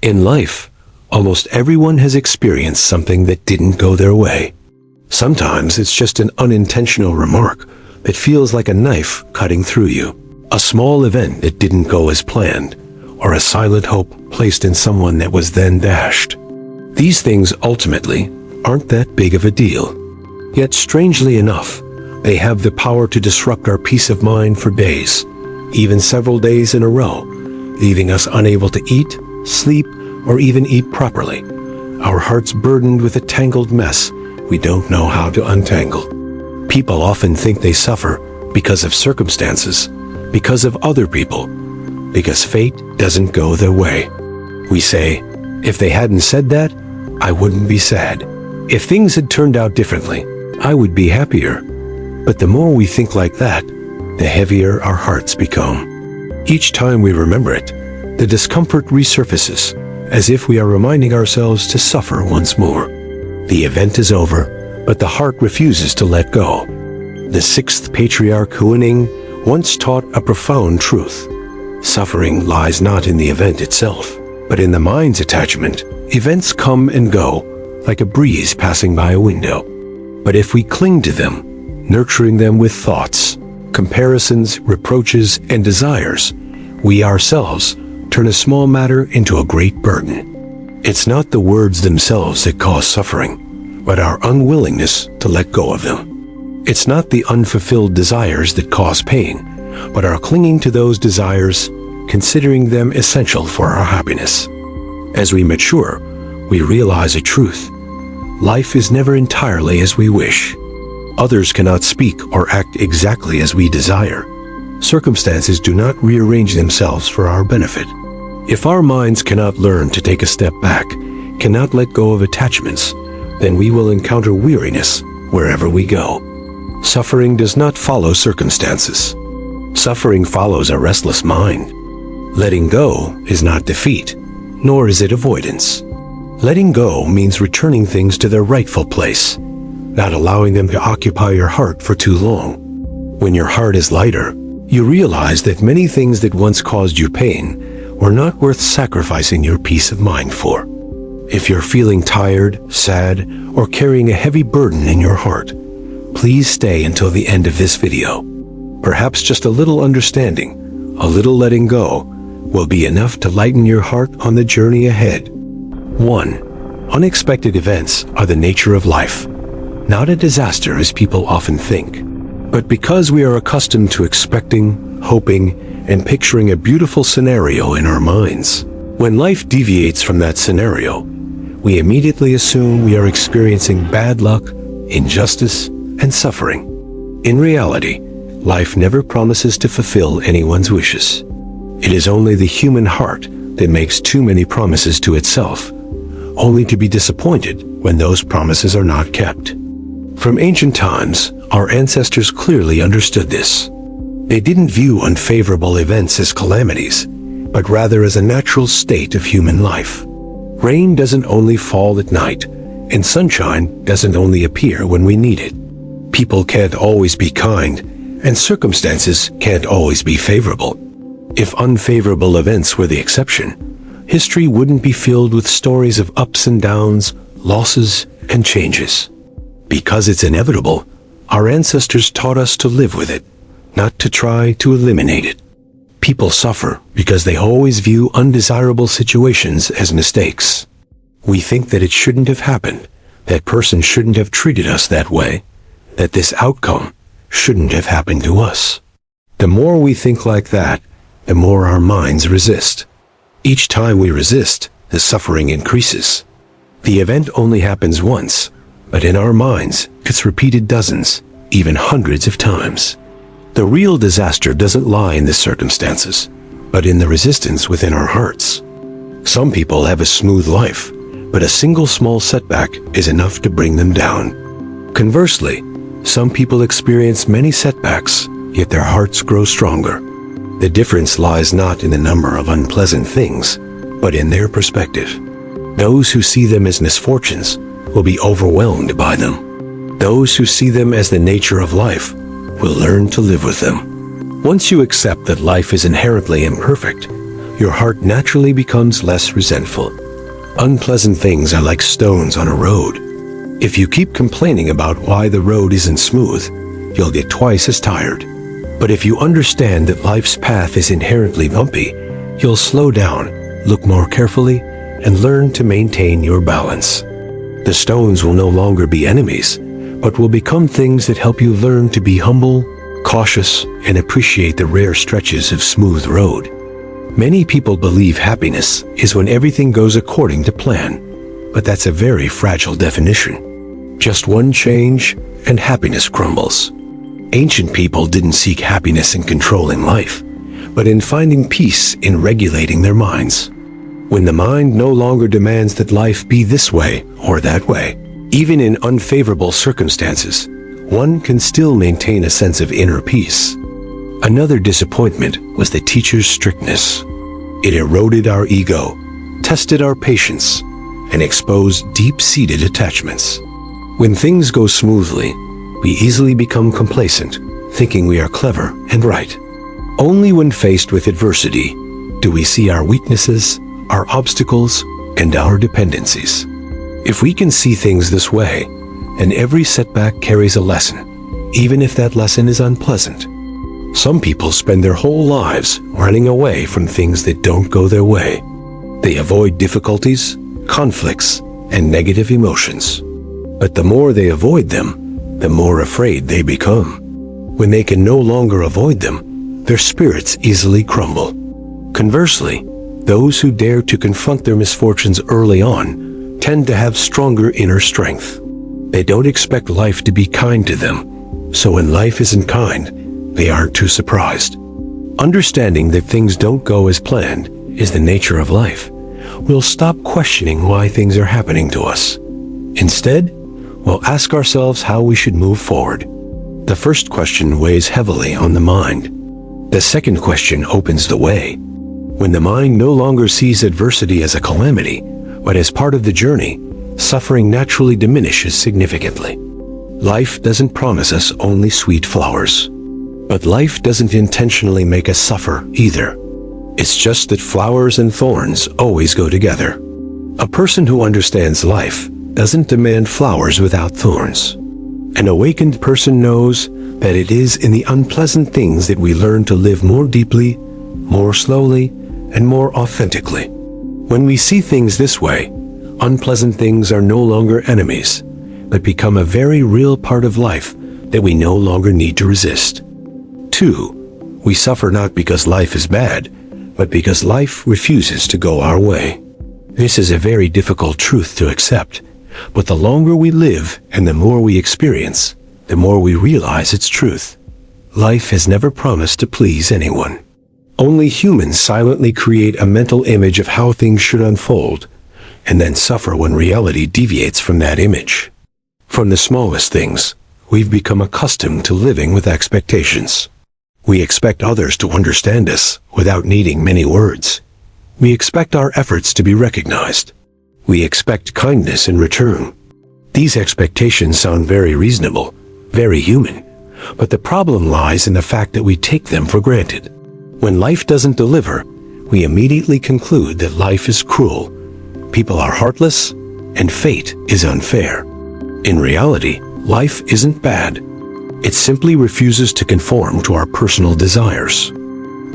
In life, almost everyone has experienced something that didn't go their way. Sometimes it's just an unintentional remark that feels like a knife cutting through you, a small event that didn't go as planned, or a silent hope placed in someone that was then dashed. These things ultimately aren't that big of a deal. Yet strangely enough, they have the power to disrupt our peace of mind for days, even several days in a row, leaving us unable to eat, sleep, or even eat properly, our hearts burdened with a tangled mess we don't know how to untangle. People often think they suffer because of circumstances, because of other people, because fate doesn't go their way. We say, if they hadn't said that, I wouldn't be sad. If things had turned out differently, I would be happier. But the more we think like that, the heavier our hearts become. Each time we remember it, the discomfort resurfaces, as if we are reminding ourselves to suffer once more. The event is over, but the heart refuses to let go. The Sixth Patriarch Huineng once taught a profound truth. Suffering lies not in the event itself, but in the mind's attachment. Events come and go, like a breeze passing by a window. But if we cling to them, nurturing them with thoughts, comparisons, reproaches, and desires, we ourselves turn a small matter into a great burden. It's not the words themselves that cause suffering, but our unwillingness to let go of them. It's not the unfulfilled desires that cause pain, but our clinging to those desires, considering them essential for our happiness. As we mature, we realize a truth. Life is never entirely as we wish. Others cannot speak or act exactly as we desire. Circumstances do not rearrange themselves for our benefit. If our minds cannot learn to take a step back, cannot let go of attachments, then we will encounter weariness wherever we go. Suffering does not follow circumstances. Suffering follows a restless mind. Letting go is not defeat, nor is it avoidance. Letting go means returning things to their rightful place, not allowing them to occupy your heart for too long. When your heart is lighter, you realize that many things that once caused you pain were not worth sacrificing your peace of mind for. If you're feeling tired, sad, or carrying a heavy burden in your heart, please stay until the end of this video. Perhaps just a little understanding, a little letting go, will be enough to lighten your heart on the journey ahead. 1. Unexpected events are the nature of life, not a disaster as people often think. But because we are accustomed to expecting, hoping, and picturing a beautiful scenario in our minds, when life deviates from that scenario, we immediately assume we are experiencing bad luck, injustice, and suffering. In reality, life never promises to fulfill anyone's wishes. It is only the human heart that makes too many promises to itself, only to be disappointed when those promises are not kept. From ancient times, our ancestors clearly understood this. They didn't view unfavorable events as calamities, but rather as a natural state of human life. Rain doesn't only fall at night, and sunshine doesn't only appear when we need it. People can't always be kind, and circumstances can't always be favorable. If unfavorable events were the exception, history wouldn't be filled with stories of ups and downs, losses, and changes. Because it's inevitable, our ancestors taught us to live with it, not to try to eliminate it. People suffer because they always view undesirable situations as mistakes. We think that it shouldn't have happened, that person shouldn't have treated us that way, that this outcome shouldn't have happened to us. The more we think like that, the more our minds resist. Each time we resist, the suffering increases. The event only happens once, but in our minds, it's repeated dozens, even hundreds of times. The real disaster doesn't lie in the circumstances, but in the resistance within our hearts. Some people have a smooth life, but a single small setback is enough to bring them down. Conversely, some people experience many setbacks, yet their hearts grow stronger. The difference lies not in the number of unpleasant things, but in their perspective. Those who see them as misfortunes will be overwhelmed by them. Those who see them as the nature of life will learn to live with them. Once you accept that life is inherently imperfect, your heart naturally becomes less resentful. Unpleasant things are like stones on a road. If you keep complaining about why the road isn't smooth, you'll get twice as tired. But if you understand that life's path is inherently bumpy, you'll slow down, look more carefully, and learn to maintain your balance. The stones will no longer be enemies, but will become things that help you learn to be humble, cautious, and appreciate the rare stretches of smooth road. Many people believe happiness is when everything goes according to plan, but that's a very fragile definition. Just one change, and happiness crumbles. Ancient people didn't seek happiness in controlling life, but in finding peace in regulating their minds. When the mind no longer demands that life be this way or that way, even in unfavorable circumstances, one can still maintain a sense of inner peace. Another disappointment was the teacher's strictness. It eroded our ego, tested our patience, and exposed deep-seated attachments. When things go smoothly, we easily become complacent, thinking we are clever and right. Only when faced with adversity do we see our weaknesses, our obstacles, and our dependencies. If we can see things this way, then every setback carries a lesson, even if that lesson is unpleasant. Some people spend their whole lives running away from things that don't go their way. They avoid difficulties, conflicts, and negative emotions. But the more they avoid them, the more afraid they become. When they can no longer avoid them, their spirits easily crumble. Conversely, those who dare to confront their misfortunes early on tend to have stronger inner strength. They don't expect life to be kind to them, so when life isn't kind, they aren't too surprised. Understanding that things don't go as planned is the nature of life. We'll stop questioning why things are happening to us. Instead, we'll ask ourselves how we should move forward. The first question weighs heavily on the mind. The second question opens the way. When the mind no longer sees adversity as a calamity, but as part of the journey, suffering naturally diminishes significantly. Life doesn't promise us only sweet flowers. But life doesn't intentionally make us suffer either. It's just that flowers and thorns always go together. A person who understands life doesn't demand flowers without thorns. An awakened person knows that it is in the unpleasant things that we learn to live more deeply, more slowly, and more authentically. When we see things this way, unpleasant things are no longer enemies, but become a very real part of life that we no longer need to resist. 2. We suffer not because life is bad, but because life refuses to go our way. This is a very difficult truth to accept, but the longer we live and the more we experience, the more we realize its truth. Life has never promised to please anyone. Only humans silently create a mental image of how things should unfold, and then suffer when reality deviates from that image. From the smallest things, we've become accustomed to living with expectations. We expect others to understand us without needing many words. We expect our efforts to be recognized. We expect kindness in return. These expectations sound very reasonable, very human, but the problem lies in the fact that we take them for granted. When life doesn't deliver, we immediately conclude that life is cruel, people are heartless, and fate is unfair. In reality, life isn't bad. It simply refuses to conform to our personal desires.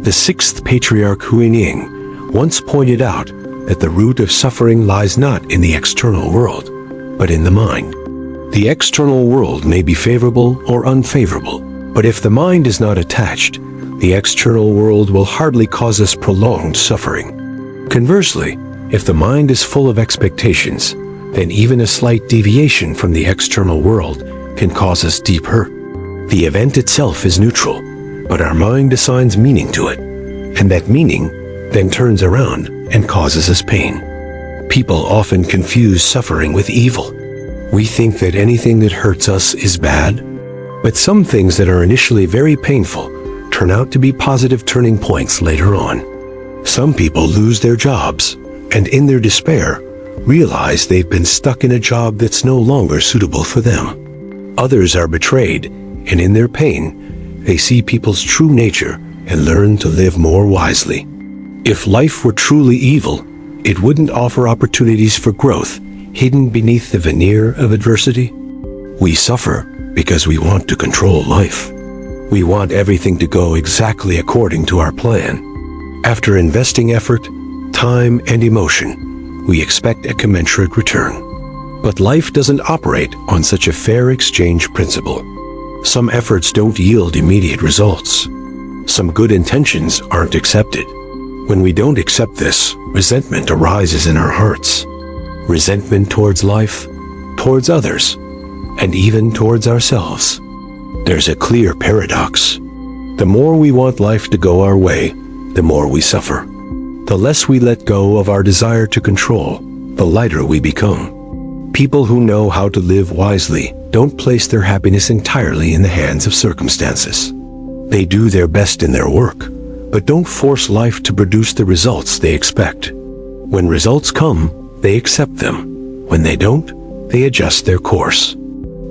The Sixth Patriarch Huineng once pointed out that the root of suffering lies not in the external world, but in the mind. The external world may be favorable or unfavorable, but if the mind is not attached, the external world will hardly cause us prolonged suffering. Conversely, if the mind is full of expectations, then even a slight deviation from the external world can cause us deep hurt. The event itself is neutral, but our mind assigns meaning to it, and that meaning then turns around and causes us pain. People often confuse suffering with evil. We think that anything that hurts us is bad, but some things that are initially very painful turn out to be positive turning points later on. Some people lose their jobs, and in their despair, realize they've been stuck in a job that's no longer suitable for them. Others are betrayed, and in their pain, they see people's true nature and learn to live more wisely. If life were truly evil, it wouldn't offer opportunities for growth hidden beneath the veneer of adversity. We suffer because we want to control life. We want everything to go exactly according to our plan. After investing effort, time, and emotion, we expect a commensurate return. But life doesn't operate on such a fair exchange principle. Some efforts don't yield immediate results. Some good intentions aren't accepted. When we don't accept this, resentment arises in our hearts. Resentment towards life, towards others, and even towards ourselves. There's a clear paradox. The more we want life to go our way, the more we suffer. The less we let go of our desire to control, the lighter we become. People who know how to live wisely don't place their happiness entirely in the hands of circumstances. They do their best in their work, but don't force life to produce the results they expect. When results come, they accept them. When they don't, they adjust their course.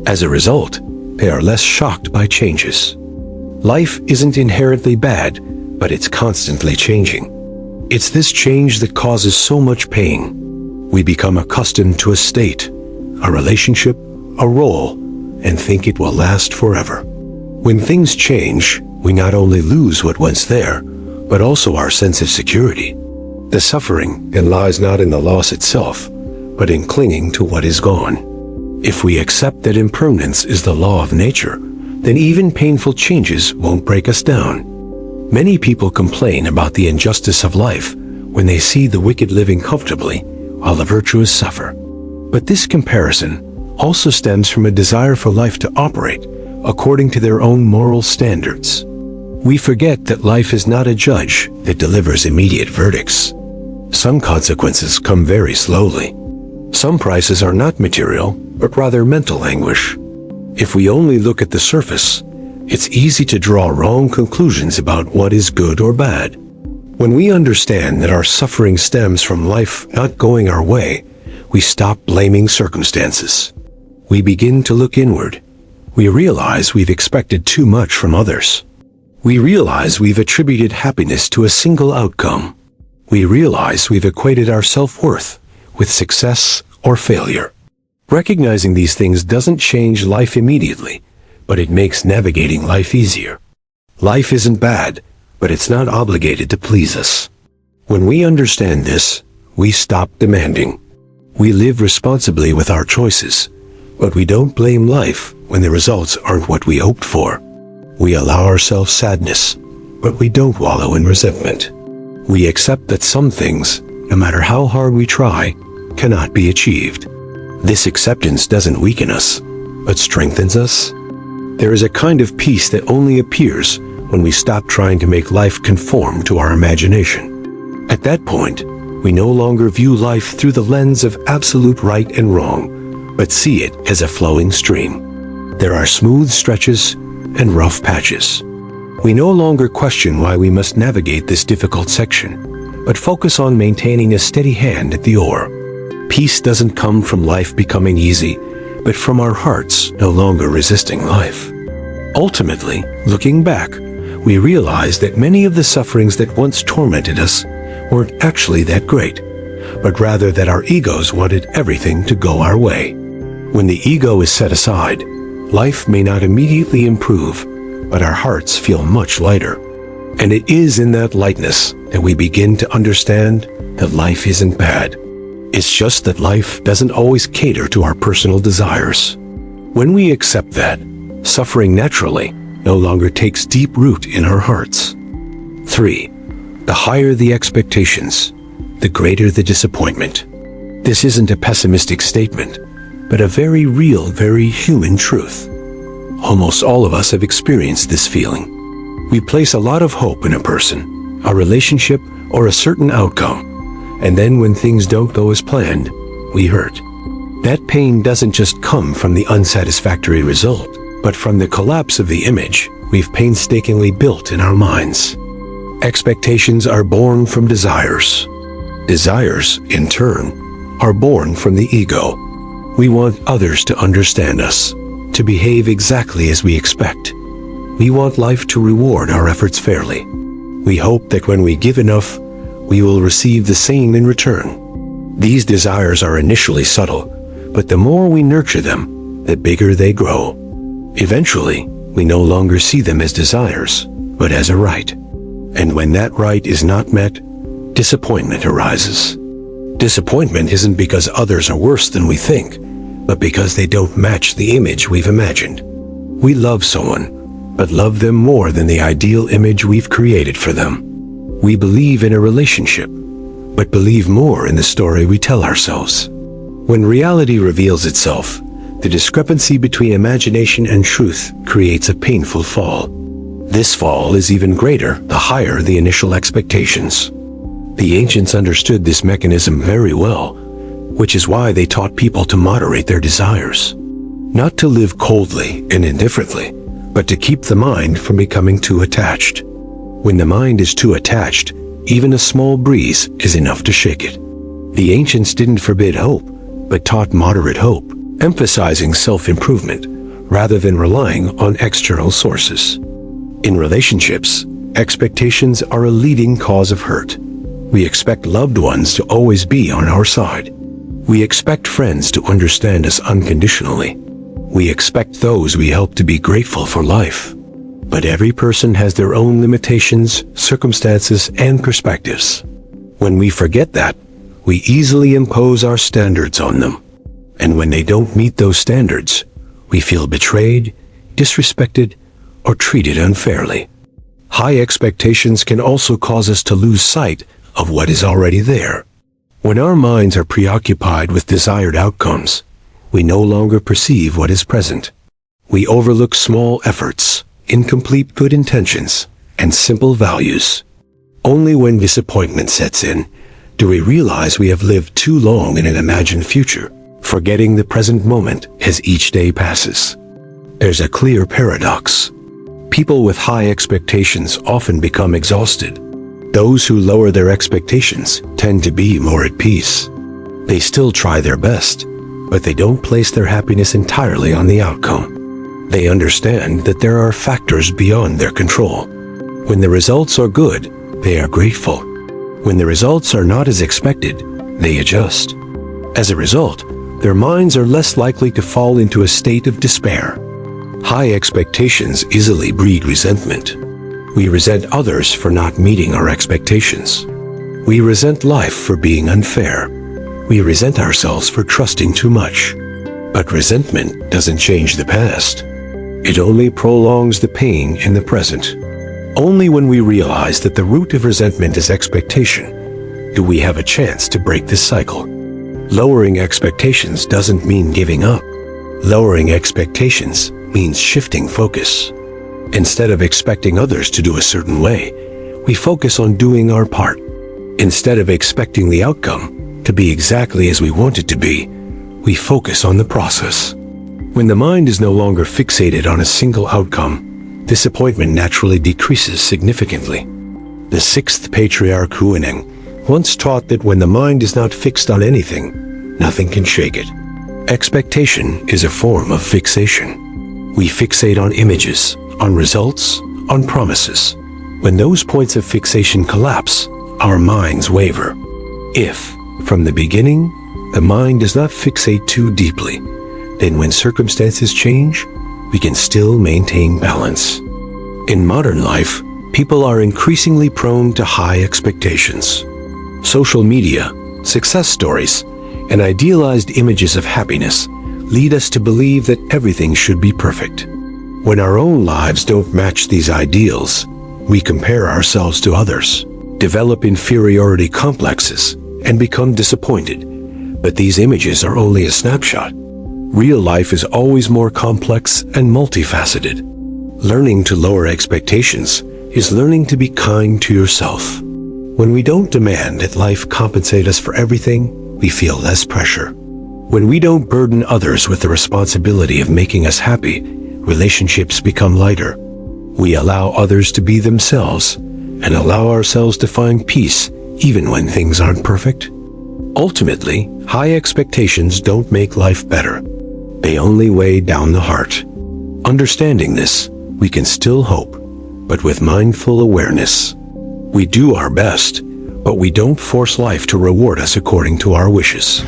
As a result, they are less shocked by changes. Life isn't inherently bad, but it's constantly changing. It's this change that causes so much pain. We become accustomed to a state, a relationship, a role, and think it will last forever. When things change, we not only lose what once there, but also our sense of security. The suffering then lies not in the loss itself, but in clinging to what is gone. If we accept that impermanence is the law of nature, then even painful changes won't break us down. Many people complain about the injustice of life when they see the wicked living comfortably while the virtuous suffer. But this comparison also stems from a desire for life to operate according to their own moral standards. We forget that life is not a judge that delivers immediate verdicts. Some consequences come very slowly. Some prices are not material, but rather mental anguish. If we only look at the surface, it's easy to draw wrong conclusions about what is good or bad. When we understand that our suffering stems from life not going our way, we stop blaming circumstances. We begin to look inward. We realize we've expected too much from others. We realize we've attributed happiness to a single outcome. We realize we've equated our self-worth with success or failure. Recognizing these things doesn't change life immediately, but it makes navigating life easier. Life isn't bad, but it's not obligated to please us. When we understand this, we stop demanding. We live responsibly with our choices, but we don't blame life when the results aren't what we hoped for. We allow ourselves sadness, but we don't wallow in resentment. We accept that some things, no matter how hard we try, cannot be achieved. This acceptance doesn't weaken us, but strengthens us. There is a kind of peace that only appears when we stop trying to make life conform to our imagination. At that point, we no longer view life through the lens of absolute right and wrong, but see it as a flowing stream. There are smooth stretches and rough patches. We no longer question why we must navigate this difficult section, but focus on maintaining a steady hand at the oar. Peace doesn't come from life becoming easy, but from our hearts no longer resisting life. Ultimately, looking back, we realize that many of the sufferings that once tormented us weren't actually that great, but rather that our egos wanted everything to go our way. When the ego is set aside, life may not immediately improve, but our hearts feel much lighter. And it is in that lightness that we begin to understand that life isn't bad. It's just that life doesn't always cater to our personal desires. When we accept that, suffering naturally no longer takes deep root in our hearts. 3. The higher the expectations, the greater the disappointment. This isn't a pessimistic statement, but a very real, very human truth. Almost all of us have experienced this feeling. We place a lot of hope in a person, a relationship, or a certain outcome, and then when things don't go as planned, we hurt. That pain doesn't just come from the unsatisfactory result, but from the collapse of the image we've painstakingly built in our minds. Expectations are born from desires. Desires, in turn, are born from the ego. We want others to understand us, to behave exactly as we expect. We want life to reward our efforts fairly. We hope that when we give enough, we will receive the same in return. These desires are initially subtle, but the more we nurture them, the bigger they grow. Eventually, we no longer see them as desires, but as a right. And when that right is not met, disappointment arises. Disappointment isn't because others are worse than we think, but because they don't match the image we've imagined. We love someone, but love them more than the ideal image we've created for them. We believe in a relationship, but believe more in the story we tell ourselves. When reality reveals itself, the discrepancy between imagination and truth creates a painful fall. This fall is even greater the higher the initial expectations. The ancients understood this mechanism very well, which is why they taught people to moderate their desires. Not to live coldly and indifferently, but to keep the mind from becoming too attached. When the mind is too attached, even a small breeze is enough to shake it. The ancients didn't forbid hope, but taught moderate hope, emphasizing self-improvement rather than relying on external sources. In relationships, expectations are a leading cause of hurt. We expect loved ones to always be on our side. We expect friends to understand us unconditionally. We expect those we help to be grateful for life. But every person has their own limitations, circumstances, and perspectives. When we forget that, we easily impose our standards on them. And when they don't meet those standards, we feel betrayed, disrespected, or treated unfairly. High expectations can also cause us to lose sight of what is already there. When our minds are preoccupied with desired outcomes, we no longer perceive what is present. We overlook small efforts, incomplete good intentions, and simple values. Only when disappointment sets in do we realize we have lived too long in an imagined future, forgetting the present moment as each day passes. There's a clear paradox. People with high expectations often become exhausted. Those who lower their expectations tend to be more at peace. They still try their best, but they don't place their happiness entirely on the outcome. They understand that there are factors beyond their control. When the results are good, they are grateful. When the results are not as expected, they adjust. As a result, their minds are less likely to fall into a state of despair. High expectations easily breed resentment. We resent others for not meeting our expectations. We resent life for being unfair. We resent ourselves for trusting too much. But resentment doesn't change the past. It only prolongs the pain in the present. Only when we realize that the root of resentment is expectation do we have a chance to break this cycle. Lowering expectations doesn't mean giving up. Lowering expectations means shifting focus. Instead of expecting others to do a certain way, we focus on doing our part. Instead of expecting the outcome to be exactly as we want it to be, we focus on the process. When the mind is no longer fixated on a single outcome, disappointment naturally decreases significantly. The Sixth Patriarch Huineng once taught that when the mind is not fixed on anything, nothing can shake it. Expectation is a form of fixation. We fixate on images, on results, on promises. When those points of fixation collapse, our minds waver. If, from the beginning, the mind does not fixate too deeply, then when circumstances change, we can still maintain balance. In modern life, people are increasingly prone to high expectations. Social media, success stories, and idealized images of happiness lead us to believe that everything should be perfect. When our own lives don't match these ideals, we compare ourselves to others, develop inferiority complexes, and become disappointed. But these images are only a snapshot. Real life is always more complex and multifaceted. Learning to lower expectations is learning to be kind to yourself. When we don't demand that life compensate us for everything, we feel less pressure. When we don't burden others with the responsibility of making us happy, relationships become lighter. We allow others to be themselves and allow ourselves to find peace even when things aren't perfect. Ultimately, high expectations don't make life better. They only weigh down the heart. Understanding this, we can still hope, but with mindful awareness. We do our best, But we don't force life to reward us according to our wishes.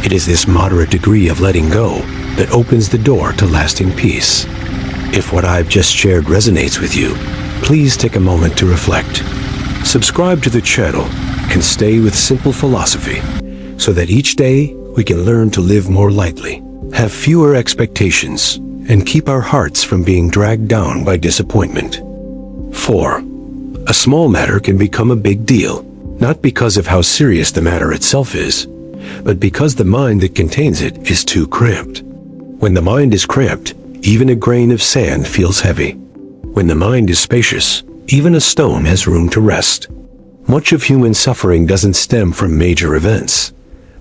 It is this moderate degree of letting go that opens the door to lasting peace. If what I've just shared resonates with you, please take a moment to reflect. Subscribe to the channel and stay with simple philosophy so that each day we can learn to live more lightly, have fewer expectations, and keep our hearts from being dragged down by disappointment. 4. A small matter can become a big deal, not because of how serious the matter itself is, but because the mind that contains it is too cramped. When the mind is cramped, even a grain of sand feels heavy. When the mind is spacious, even a stone has room to rest. Much of human suffering doesn't stem from major events,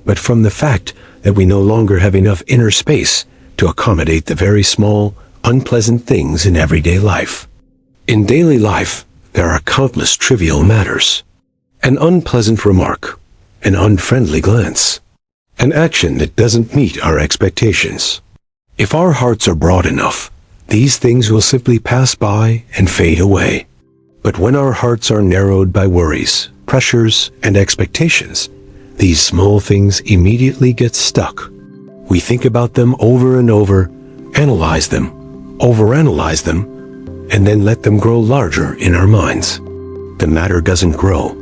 but from the fact that we no longer have enough inner space to accommodate the very small, unpleasant things in everyday life. In daily life, there are countless trivial matters. An unpleasant remark, an unfriendly glance, an action that doesn't meet our expectations. If our hearts are broad enough, these things will simply pass by and fade away. But when our hearts are narrowed by worries, pressures, and expectations, these small things immediately get stuck. We think about them over and over, analyze them, overanalyze them, and then let them grow larger in our minds. The matter doesn't grow.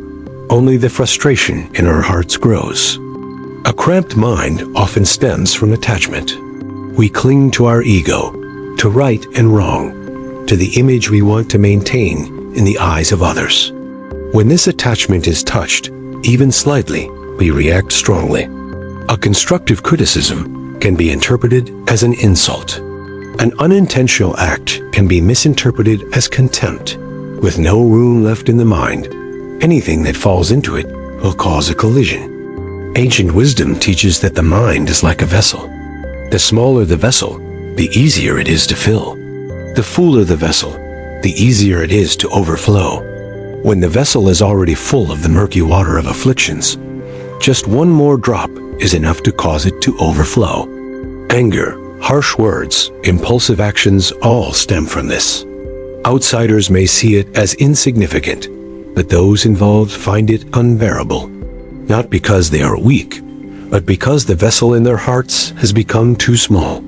Only the frustration in our hearts grows. A cramped mind often stems from attachment. We cling to our ego, to right and wrong, to the image we want to maintain in the eyes of others. When this attachment is touched, even slightly, we react strongly. A constructive criticism can be interpreted as an insult. An unintentional act can be misinterpreted as contempt. With no room left in the mind, anything that falls into it will cause a collision. Ancient wisdom teaches that the mind is like a vessel. The smaller the vessel, the easier it is to fill. The fuller the vessel, the easier it is to overflow. When the vessel is already full of the murky water of afflictions, just one more drop is enough to cause it to overflow. Anger, harsh words, impulsive actions all stem from this. Outsiders may see it as insignificant, but those involved find it unbearable. Not because they are weak, but because the vessel in their hearts has become too small.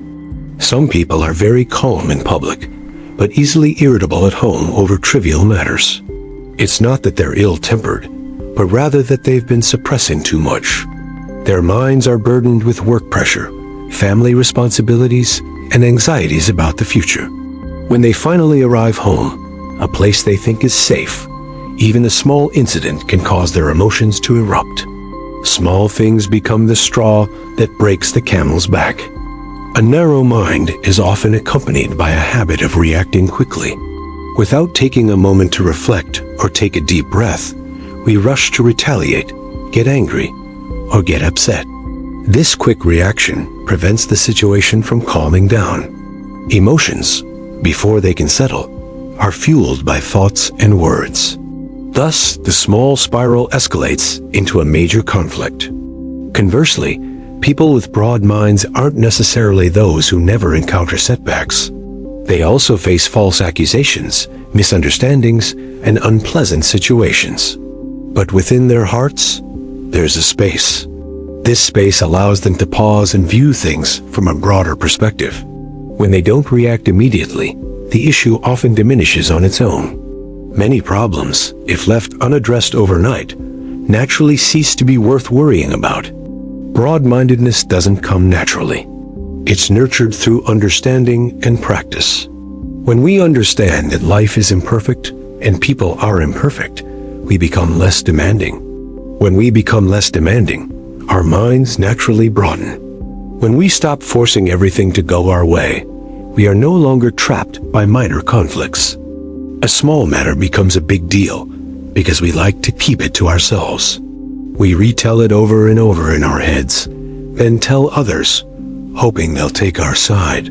Some people are very calm in public, but easily irritable at home over trivial matters. It's not that they're ill-tempered, but rather that they've been suppressing too much. Their minds are burdened with work pressure, family responsibilities, and anxieties about the future. When they finally arrive home, a place they think is safe, even a small incident can cause their emotions to erupt. Small things become the straw that breaks the camel's back. A narrow mind is often accompanied by a habit of reacting quickly. Without taking a moment to reflect or take a deep breath, we rush to retaliate, get angry, or get upset. This quick reaction prevents the situation from calming down. Emotions, before they can settle, are fueled by thoughts and words. Thus, the small spiral escalates into a major conflict. Conversely, people with broad minds aren't necessarily those who never encounter setbacks. They also face false accusations, misunderstandings, and unpleasant situations. But within their hearts, there's a space. This space allows them to pause and view things from a broader perspective. When they don't react immediately, the issue often diminishes on its own. Many problems, if left unaddressed overnight, naturally cease to be worth worrying about. Broad-mindedness doesn't come naturally. It's nurtured through understanding and practice. When we understand that life is imperfect and people are imperfect, we become less demanding. When we become less demanding, our minds naturally broaden. When we stop forcing everything to go our way, we are no longer trapped by minor conflicts. A small matter becomes a big deal because we like to keep it to ourselves. We retell it over and over in our heads, then tell others, hoping they'll take our side.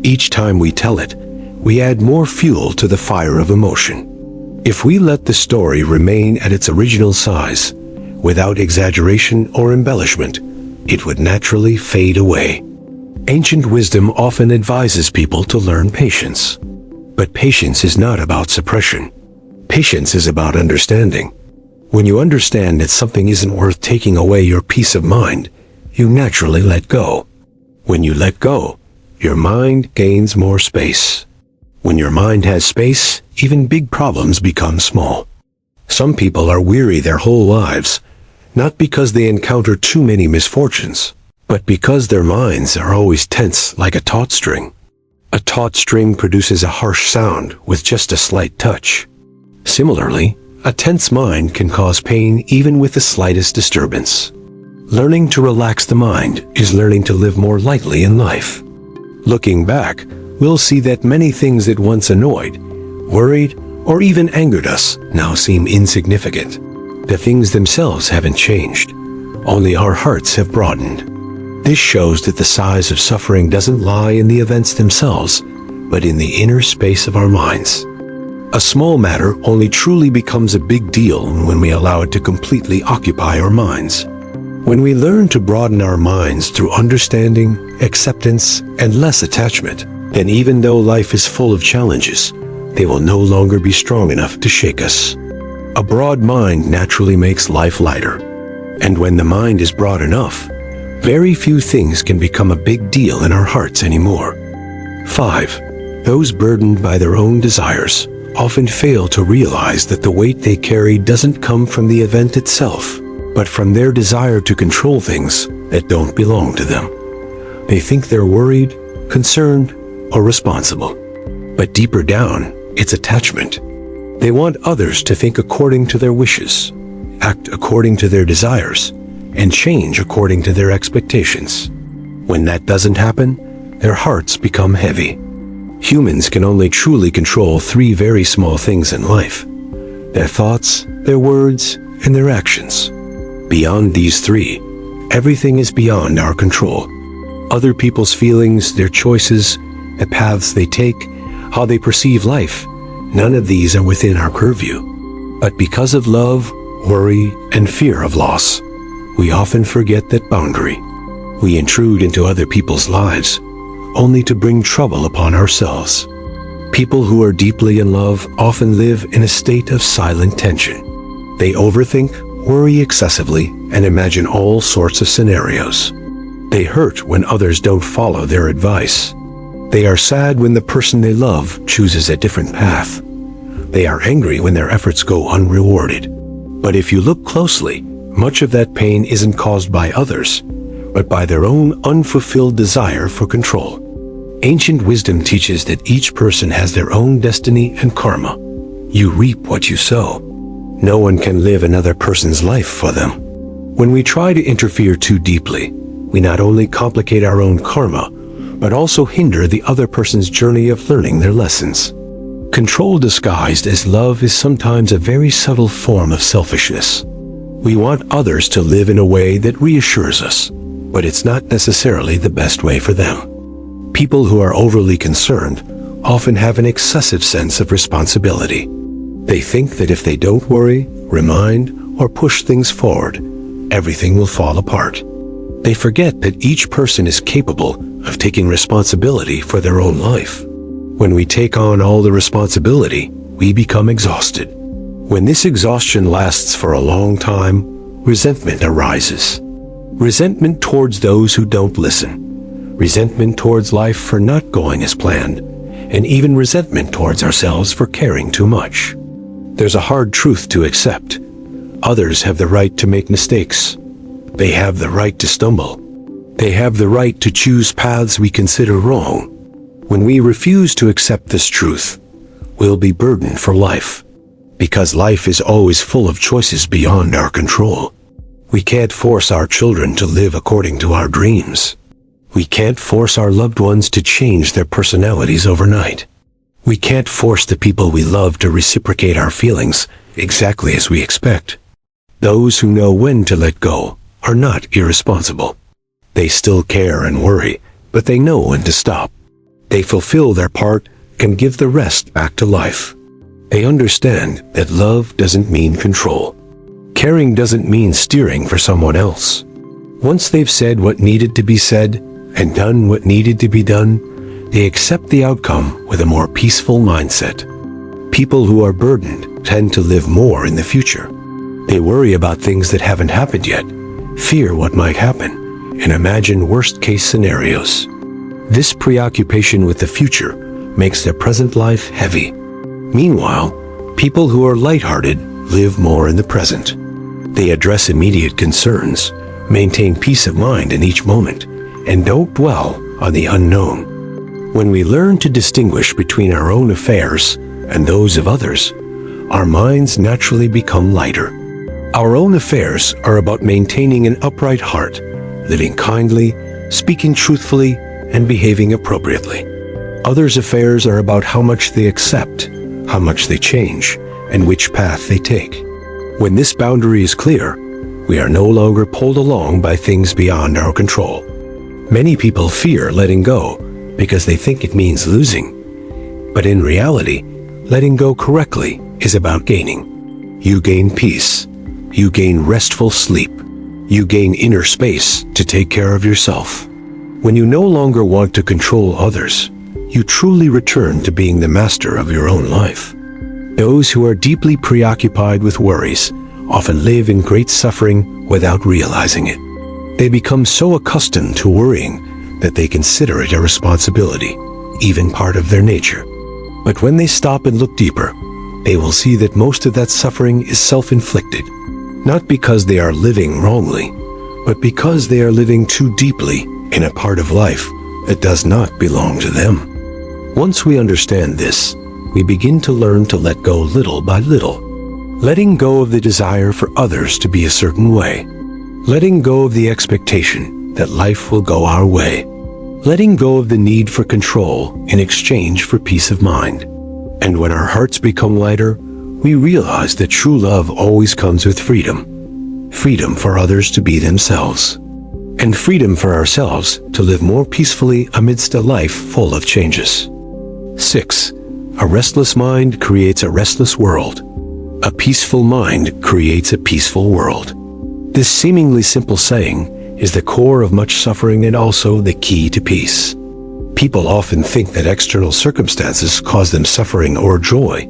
Each time we tell it, we add more fuel to the fire of emotion. If we let the story remain at its original size, without exaggeration or embellishment, it would naturally fade away. Ancient wisdom often advises people to learn patience. But patience is not about suppression. Patience is about understanding. When you understand that something isn't worth taking away your peace of mind, you naturally let go. When you let go, your mind gains more space. When your mind has space, even big problems become small. Some people are weary their whole lives, not because they encounter too many misfortunes, but because their minds are always tense like a taut string. A taut string produces a harsh sound with just a slight touch. Similarly, a tense mind can cause pain even with the slightest disturbance. Learning to relax the mind is learning to live more lightly in life. Looking back, we'll see that many things that once annoyed, worried, or even angered us now seem insignificant. The things themselves haven't changed, only our hearts have broadened. This shows that the size of suffering doesn't lie in the events themselves, but in the inner space of our minds. A small matter only truly becomes a big deal when we allow it to completely occupy our minds. When we learn to broaden our minds through understanding, acceptance, and less attachment, then even though life is full of challenges, they will no longer be strong enough to shake us. A broad mind naturally makes life lighter. And when the mind is broad enough, very few things can become a big deal in our hearts anymore. 5. Those burdened by their own desires often fail to realize that the weight they carry doesn't come from the event itself, but from their desire to control things that don't belong to them. They think they're worried, concerned, or responsible. But deeper down, it's attachment. They want others to think according to their wishes, act according to their desires, and change according to their expectations. When that doesn't happen, their hearts become heavy. Humans can only truly control 3 very small things in life: their thoughts, their words, and their actions. Beyond these 3, everything is beyond our control. Other people's feelings, their choices, the paths they take, how they perceive life, none of these are within our purview. But because of love, worry, and fear of loss, we often forget that boundary. We intrude into other people's lives, only to bring trouble upon ourselves. People who are deeply in love often live in a state of silent tension. They overthink, worry excessively, and imagine all sorts of scenarios. They hurt when others don't follow their advice. They are sad when the person they love chooses a different path. They are angry when their efforts go unrewarded. But if you look closely, much of that pain isn't caused by others, but by their own unfulfilled desire for control. Ancient wisdom teaches that each person has their own destiny and karma. You reap what you sow. No one can live another person's life for them. When we try to interfere too deeply, we not only complicate our own karma, but also hinder the other person's journey of learning their lessons. Control disguised as love is sometimes a very subtle form of selfishness. We want others to live in a way that reassures us, but it's not necessarily the best way for them. People who are overly concerned often have an excessive sense of responsibility. They think that if they don't worry, remind, or push things forward, everything will fall apart. They forget that each person is capable of taking responsibility for their own life. When we take on all the responsibility, we become exhausted. When this exhaustion lasts for a long time, resentment arises. Resentment towards those who don't listen. Resentment towards life for not going as planned, and even resentment towards ourselves for caring too much. There's a hard truth to accept. Others have the right to make mistakes. They have the right to stumble. They have the right to choose paths we consider wrong. When we refuse to accept this truth, we'll be burdened for life, because life is always full of choices beyond our control. We can't force our children to live according to our dreams. We can't force our loved ones to change their personalities overnight. We can't force the people we love to reciprocate our feelings exactly as we expect. Those who know when to let go are not irresponsible. They still care and worry, but they know when to stop. They fulfill their part and give the rest back to life. They understand that love doesn't mean control. Caring doesn't mean steering for someone else. Once they've said what needed to be said and done what needed to be done, they accept the outcome with a more peaceful mindset. People who are burdened tend to live more in the future. They worry about things that haven't happened yet, fear what might happen, and imagine worst-case scenarios. This preoccupation with the future makes their present life heavy. Meanwhile, people who are lighthearted live more in the present. They address immediate concerns, maintain peace of mind in each moment, and don't dwell on the unknown. When we learn to distinguish between our own affairs and those of others, our minds naturally become lighter. Our own affairs are about maintaining an upright heart, living kindly, speaking truthfully, and behaving appropriately. Others' affairs are about how much they accept, how much they change, and which path they take. When this boundary is clear, we are no longer pulled along by things beyond our control. Many people fear letting go because they think it means losing. But in reality, letting go correctly is about gaining. You gain peace. You gain restful sleep. You gain inner space to take care of yourself. When you no longer want to control others, you truly return to being the master of your own life. Those who are deeply preoccupied with worries often live in great suffering without realizing it. They become so accustomed to worrying that they consider it a responsibility, even part of their nature. But when they stop and look deeper, they will see that most of that suffering is self-inflicted, not because they are living wrongly, but because they are living too deeply in a part of life that does not belong to them. Once we understand this, we begin to learn to let go little by little, letting go of the desire for others to be a certain way, letting go of the expectation that life will go our way, letting go of the need for control in exchange for peace of mind. And when our hearts become lighter, we realize that true love always comes with freedom. Freedom for others to be themselves, and freedom for ourselves to live more peacefully amidst a life full of changes. 6. A restless mind creates a restless world. A peaceful mind creates a peaceful world. This seemingly simple saying is the core of much suffering and also the key to peace. People often think that external circumstances cause them suffering or joy.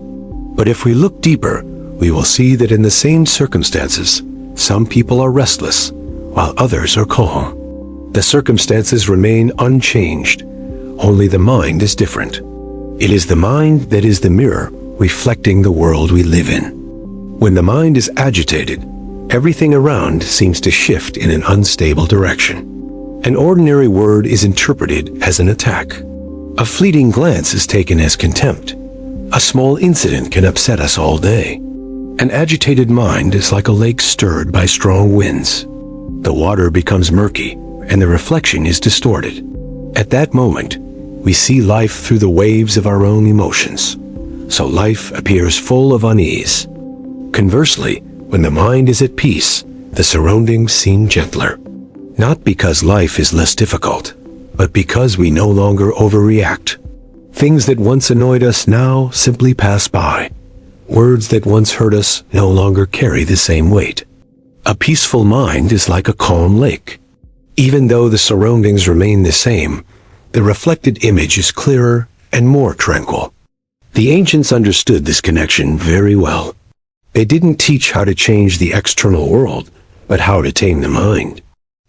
But if we look deeper, we will see that in the same circumstances, some people are restless, while others are calm. The circumstances remain unchanged, only the mind is different. It is the mind that is the mirror reflecting the world we live in. When the mind is agitated, everything around seems to shift in an unstable direction. An ordinary word is interpreted as an attack. A fleeting glance is taken as contempt. A small incident can upset us all day. An agitated mind is like a lake stirred by strong winds. The water becomes murky, and the reflection is distorted. At that moment, we see life through the waves of our own emotions, so life appears full of unease. Conversely, when the mind is at peace, the surroundings seem gentler. Not because life is less difficult, but because we no longer overreact. Things that once annoyed us now simply pass by. Words that once hurt us no longer carry the same weight. A peaceful mind is like a calm lake. Even though the surroundings remain the same, the reflected image is clearer and more tranquil. The ancients understood this connection very well. They didn't teach how to change the external world, but how to tame the mind.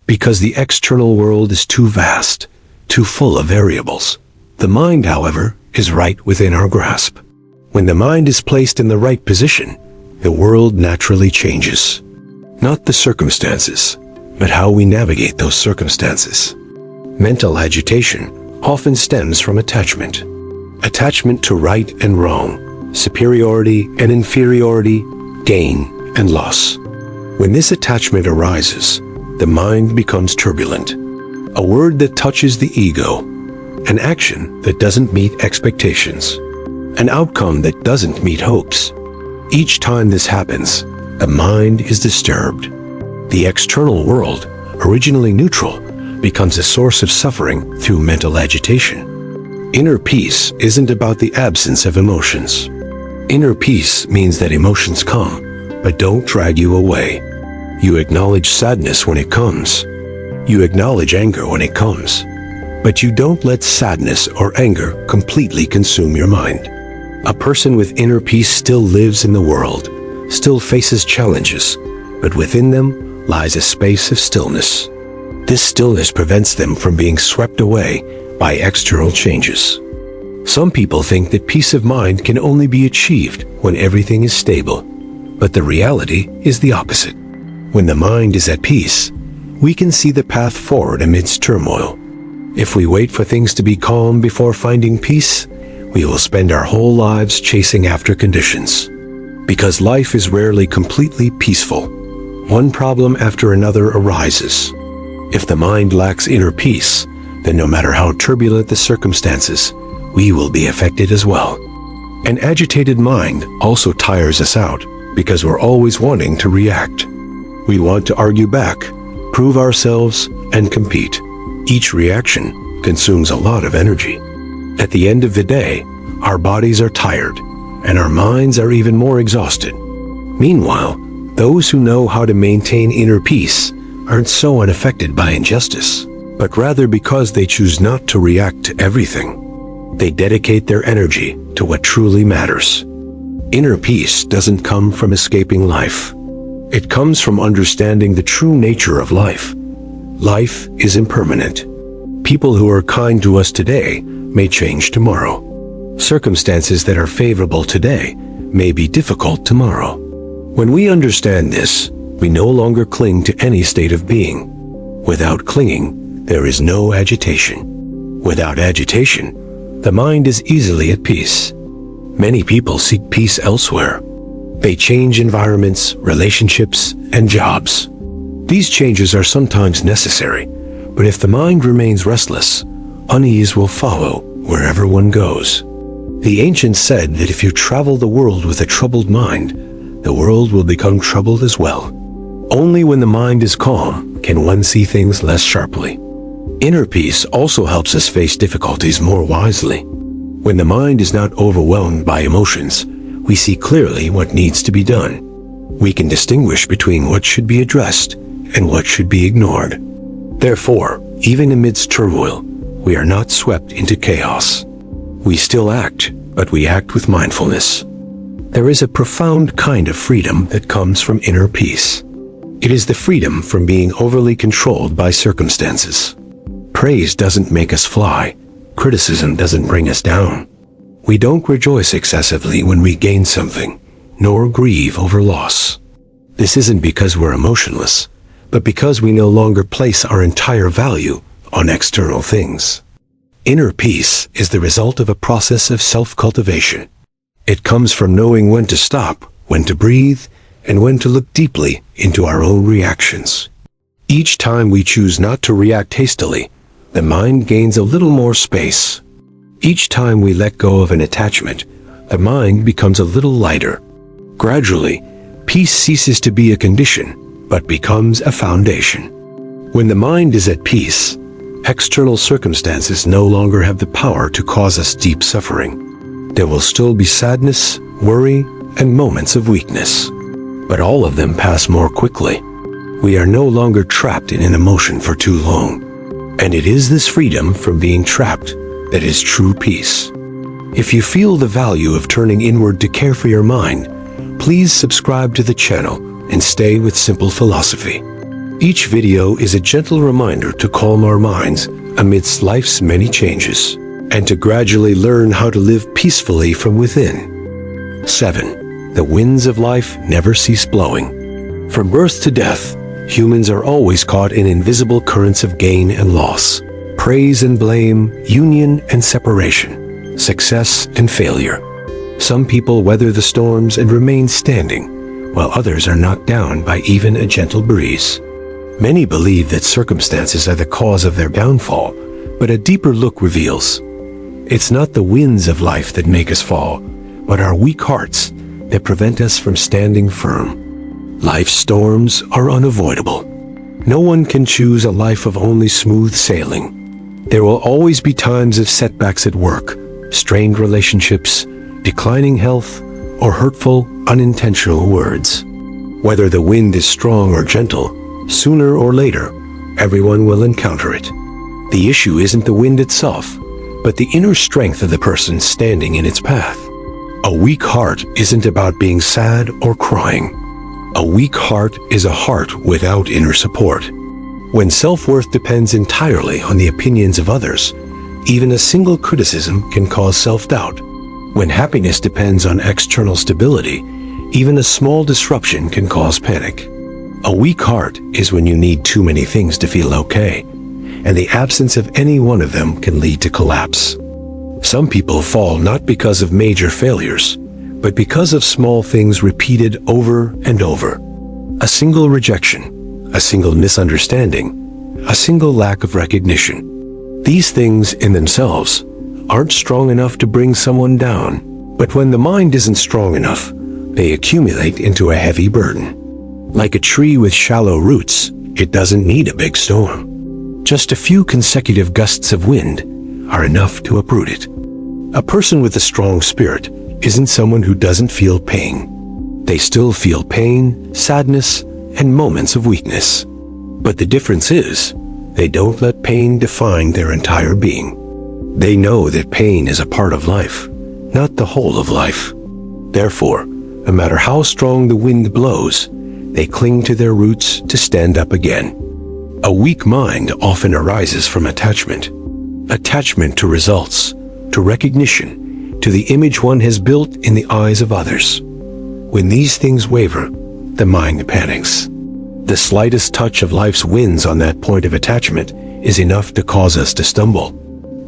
Because the external world is too vast, too full of variables. The mind, however, is right within our grasp. When the mind is placed in the right position, the world naturally changes. Not the circumstances, but how we navigate those circumstances. Mental agitation often stems from attachment. Attachment to right and wrong, superiority and inferiority, gain and loss. When this attachment arises, the mind becomes turbulent. A word that touches the ego, an action that doesn't meet expectations, an outcome that doesn't meet hopes. Each time this happens, the mind is disturbed. The external world, originally neutral, becomes a source of suffering through mental agitation. Inner peace isn't about the absence of emotions. Inner peace means that emotions come, but don't drag you away. You acknowledge sadness when it comes. You acknowledge anger when it comes. But you don't let sadness or anger completely consume your mind. A person with inner peace still lives in the world, still faces challenges, but within them lies a space of stillness. This stillness prevents them from being swept away by external changes. Some people think that peace of mind can only be achieved when everything is stable, but the reality is the opposite. When the mind is at peace, we can see the path forward amidst turmoil. If we wait for things to be calm before finding peace, we will spend our whole lives chasing after conditions. Because life is rarely completely peaceful. One problem after another arises. If the mind lacks inner peace, then no matter how turbulent the circumstances, we will be affected as well. An agitated mind also tires us out because we're always wanting to react. We want to argue back, prove ourselves, and compete. Each reaction consumes a lot of energy. At the end of the day, our bodies are tired, and our minds are even more exhausted. Meanwhile, those who know how to maintain inner peace aren't so unaffected by injustice, but rather because they choose not to react to everything. They dedicate their energy to what truly matters. Inner peace doesn't come from escaping life. It comes from understanding the true nature of life. Life is impermanent. People who are kind to us today may change tomorrow. Circumstances that are favorable today may be difficult tomorrow. When we understand this, we no longer cling to any state of being. Without clinging, there is no agitation. Without agitation, the mind is easily at peace. Many people seek peace elsewhere. They change environments, relationships, and jobs. These changes are sometimes necessary, but if the mind remains restless, unease will follow wherever one goes. The ancients said that if you travel the world with a troubled mind, the world will become troubled as well. Only when the mind is calm can one see things less sharply. Inner peace also helps us face difficulties more wisely. When the mind is not overwhelmed by emotions, we see clearly what needs to be done. We can distinguish between what should be addressed and what should be ignored. Therefore, even amidst turmoil, we are not swept into chaos. We still act, but we act with mindfulness. There is a profound kind of freedom that comes from inner peace. It is the freedom from being overly controlled by circumstances. Praise doesn't make us fly. Criticism doesn't bring us down. We don't rejoice excessively when we gain something, nor grieve over loss. This isn't because we're emotionless, but because we no longer place our entire value on external things. Inner peace is the result of a process of self-cultivation. It comes from knowing when to stop, when to breathe, and when to look deeply into our own reactions. Each time we choose not to react hastily, the mind gains a little more space. Each time we let go of an attachment, the mind becomes a little lighter. Gradually, peace ceases to be a condition, but becomes a foundation. When the mind is at peace, external circumstances no longer have the power to cause us deep suffering. There will still be sadness, worry, and moments of weakness, but all of them pass more quickly. We are no longer trapped in an emotion for too long, and it is this freedom from being trapped that is true peace. If you feel the value of turning inward to care for your mind, please subscribe to the channel and stay with Simple Philosophy. Each video is a gentle reminder to calm our minds amidst life's many changes, and to gradually learn how to live peacefully from within. 7. The winds of life never cease blowing. From birth to death, humans are always caught in invisible currents of gain and loss, praise and blame, union and separation, success and failure. Some people weather the storms and remain standing, while others are knocked down by even a gentle breeze. Many believe that circumstances are the cause of their downfall, but a deeper look reveals it's not the winds of life that make us fall, but our weak hearts that prevent us from standing firm. Life's storms are unavoidable. No one can choose a life of only smooth sailing. There will always be times of setbacks at work, strained relationships, declining health, or hurtful, unintentional words. Whether the wind is strong or gentle, sooner or later, everyone will encounter it. The issue isn't the wind itself, but the inner strength of the person standing in its path. A weak heart isn't about being sad or crying. A weak heart is a heart without inner support. When self-worth depends entirely on the opinions of others, even a single criticism can cause self-doubt. When happiness depends on external stability, even a small disruption can cause panic. A weak heart is when you need too many things to feel okay, and the absence of any one of them can lead to collapse. Some people fall not because of major failures, but because of small things repeated over and over. A single rejection, a single misunderstanding, a single lack of recognition. These things in themselves aren't strong enough to bring someone down, but when the mind isn't strong enough, they accumulate into a heavy burden. Like a tree with shallow roots, it doesn't need a big storm. Just a few consecutive gusts of wind are enough to uproot it. A person with a strong spirit isn't someone who doesn't feel pain. They still feel pain, sadness, and moments of weakness. But the difference is, they don't let pain define their entire being. They know that pain is a part of life, not the whole of life. Therefore, no matter how strong the wind blows, they cling to their roots to stand up again. A weak mind often arises from attachment. Attachment to results, to recognition, to the image one has built in the eyes of others. When these things waver, the mind panics. The slightest touch of life's winds on that point of attachment is enough to cause us to stumble.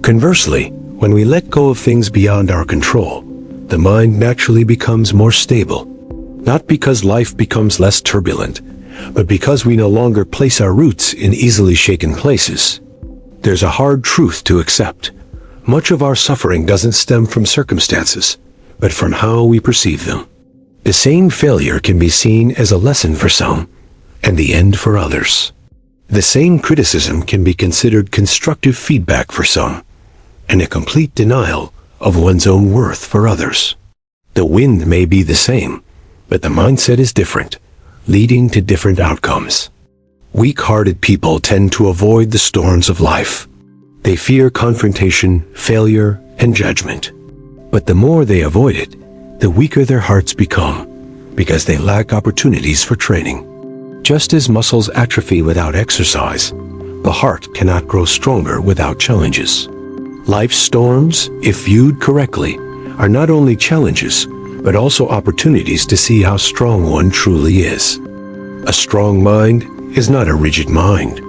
Conversely, when we let go of things beyond our control, the mind naturally becomes more stable. Not because life becomes less turbulent, but because we no longer place our roots in easily shaken places. There's a hard truth to accept. Much of our suffering doesn't stem from circumstances, but from how we perceive them. The same failure can be seen as a lesson for some, and the end for others. The same criticism can be considered constructive feedback for some, and a complete denial of one's own worth for others. The wind may be the same, but the mindset is different, leading to different outcomes. Weak-hearted people tend to avoid the storms of life. They fear confrontation, failure, and judgment. But the more they avoid it, the weaker their hearts become, because they lack opportunities for training. Just as muscles atrophy without exercise, the heart cannot grow stronger without challenges. Life's storms, if viewed correctly, are not only challenges, but also opportunities to see how strong one truly is. A strong mind is not a rigid mind.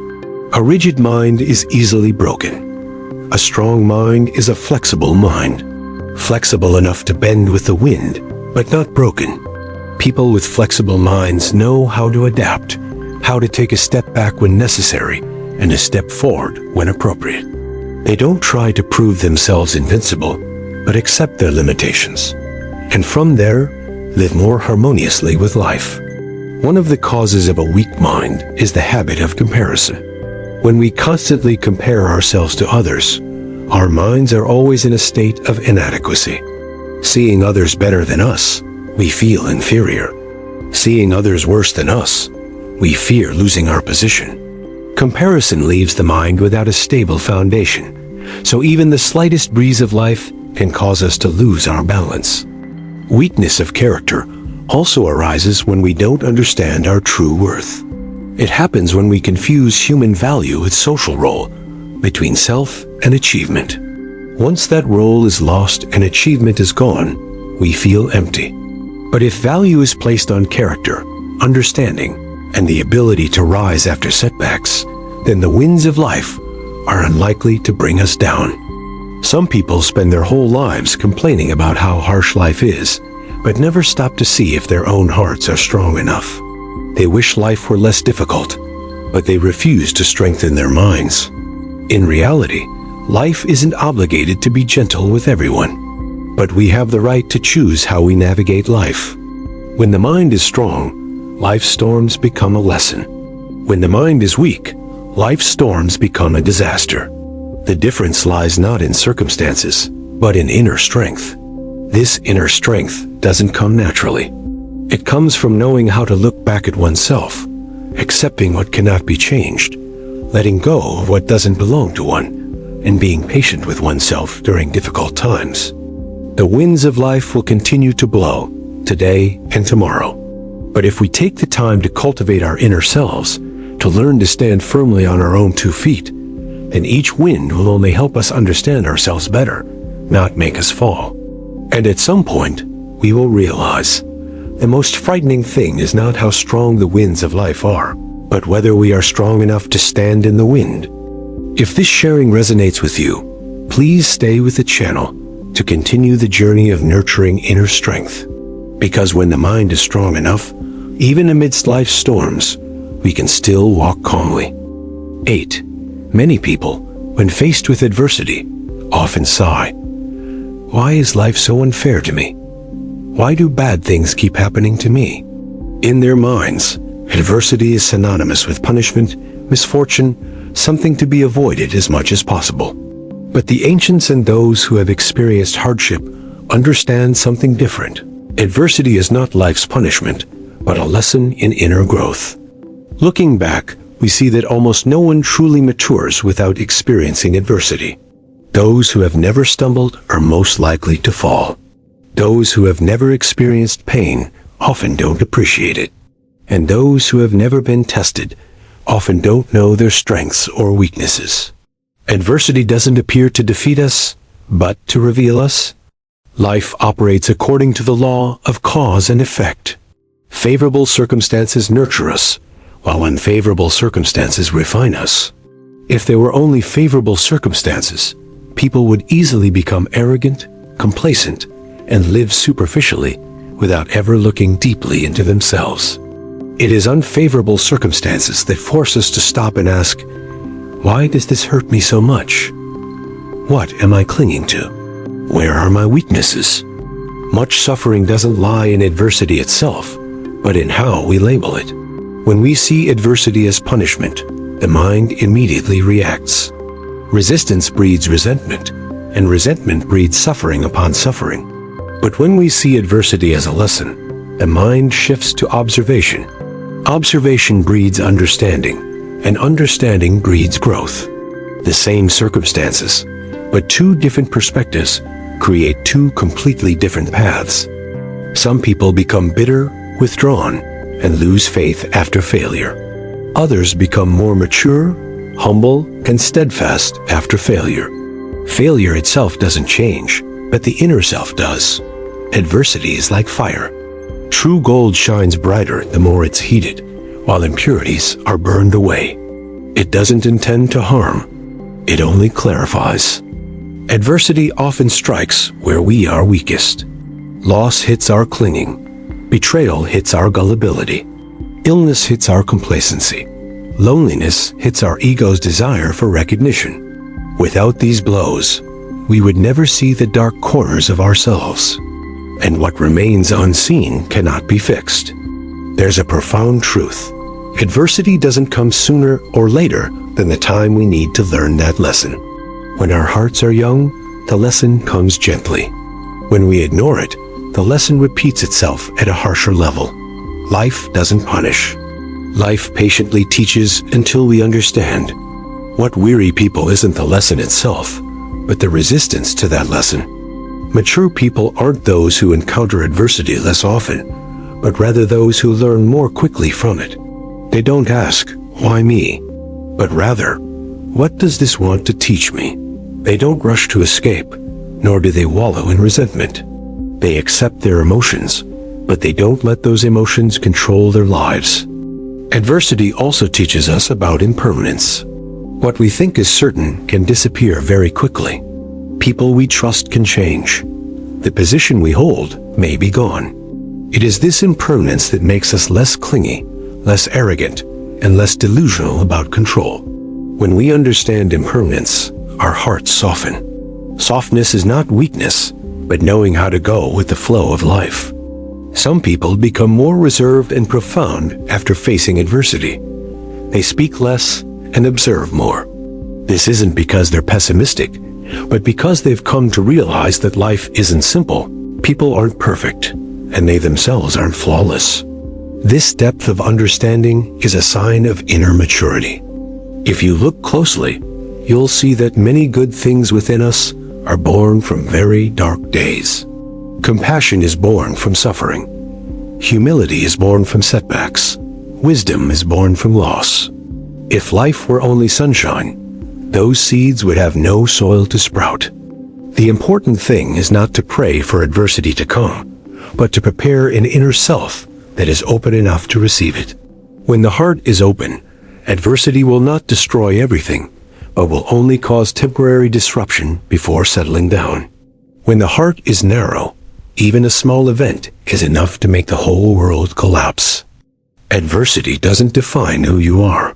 A rigid mind is easily broken. A strong mind is a flexible mind. Flexible enough to bend with the wind, but not broken. People with flexible minds know how to adapt, how to take a step back when necessary, and a step forward when appropriate. They don't try to prove themselves invincible, but accept their limitations. And from there, live more harmoniously with life. One of the causes of a weak mind is the habit of comparison. When we constantly compare ourselves to others, our minds are always in a state of inadequacy. Seeing others better than us, we feel inferior. Seeing others worse than us, we fear losing our position. Comparison leaves the mind without a stable foundation, so even the slightest breeze of life can cause us to lose our balance. Weakness of character also arises when we don't understand our true worth. It happens when we confuse human value with social role, between self and achievement. Once that role is lost and achievement is gone, we feel empty. But if value is placed on character, understanding, and the ability to rise after setbacks, then the winds of life are unlikely to bring us down. Some people spend their whole lives complaining about how harsh life is, but never stop to see if their own hearts are strong enough. They wish life were less difficult, but they refuse to strengthen their minds. In reality, life isn't obligated to be gentle with everyone, but we have the right to choose how we navigate life. When the mind is strong, life's storms become a lesson. When the mind is weak, life's storms become a disaster. The difference lies not in circumstances, but in inner strength. This inner strength doesn't come naturally. It comes from knowing how to look back at oneself, accepting what cannot be changed, letting go of what doesn't belong to one, and being patient with oneself during difficult times. The winds of life will continue to blow, today and tomorrow. But if we take the time to cultivate our inner selves, to learn to stand firmly on our own 2 feet, then each wind will only help us understand ourselves better, not make us fall. And at some point, we will realize the most frightening thing is not how strong the winds of life are, but whether we are strong enough to stand in the wind. If this sharing resonates with you, please stay with the channel to continue the journey of nurturing inner strength. Because when the mind is strong enough, even amidst life's storms, we can still walk calmly. 8. Many people, when faced with adversity, often sigh. Why is life so unfair to me? Why do bad things keep happening to me? In their minds, adversity is synonymous with punishment, misfortune, something to be avoided as much as possible. But the ancients and those who have experienced hardship understand something different. Adversity is not life's punishment, but a lesson in inner growth. Looking back, we see that almost no one truly matures without experiencing adversity. Those who have never stumbled are most likely to fall. Those who have never experienced pain often don't appreciate it. And those who have never been tested often don't know their strengths or weaknesses. Adversity doesn't appear to defeat us, but to reveal us. Life operates according to the law of cause and effect. Favorable circumstances nurture us, while unfavorable circumstances refine us. If there were only favorable circumstances, people would easily become arrogant, complacent, and live superficially without ever looking deeply into themselves. It is unfavorable circumstances that force us to stop and ask, why does this hurt me so much? What am I clinging to? Where are my weaknesses? Much suffering doesn't lie in adversity itself, but in how we label it. When we see adversity as punishment, the mind immediately reacts. Resistance breeds resentment, and resentment breeds suffering upon suffering. But when we see adversity as a lesson, the mind shifts to observation. Observation breeds understanding, and understanding breeds growth. The same circumstances, but 2 different perspectives, create 2 completely different paths. Some people become bitter, withdrawn, and lose faith after failure. Others become more mature, humble, and steadfast after failure. Failure itself doesn't change, but the inner self does. Adversity is like fire. True gold shines brighter the more it's heated, while impurities are burned away. It doesn't intend to harm, it only clarifies. Adversity often strikes where we are weakest. Loss hits our clinging. Betrayal hits our gullibility. Illness hits our complacency. Loneliness hits our ego's desire for recognition. Without these blows, we would never see the dark corners of ourselves. And what remains unseen cannot be fixed. There's a profound truth. Adversity doesn't come sooner or later than the time we need to learn that lesson. When our hearts are young, the lesson comes gently. When we ignore it, the lesson repeats itself at a harsher level. Life doesn't punish. Life patiently teaches until we understand. What weary people isn't the lesson itself, but the resistance to that lesson. Mature people aren't those who encounter adversity less often, but rather those who learn more quickly from it. They don't ask, why me? But rather, what does this want to teach me? They don't rush to escape, nor do they wallow in resentment. They accept their emotions, but they don't let those emotions control their lives. Adversity also teaches us about impermanence. What we think is certain can disappear very quickly. People we trust can change. The position we hold may be gone. It is this impermanence that makes us less clingy, less arrogant, and less delusional about control. When we understand impermanence, our hearts soften. Softness is not weakness, but knowing how to go with the flow of life. Some people become more reserved and profound after facing adversity. They speak less and observe more. This isn't because they're pessimistic, but because they've come to realize that life isn't simple. People aren't perfect, and they themselves aren't flawless. This depth of understanding is a sign of inner maturity. If you look closely, you'll see that many good things within us are born from very dark days. Compassion is born from suffering. Humility is born from setbacks. Wisdom is born from loss. If life were only sunshine, those seeds would have no soil to sprout. The important thing is not to pray for adversity to come, but to prepare an inner self that is open enough to receive it. When the heart is open, adversity will not destroy everything, but will only cause temporary disruption before settling down. When the heart is narrow, even a small event is enough to make the whole world collapse. Adversity doesn't define who you are.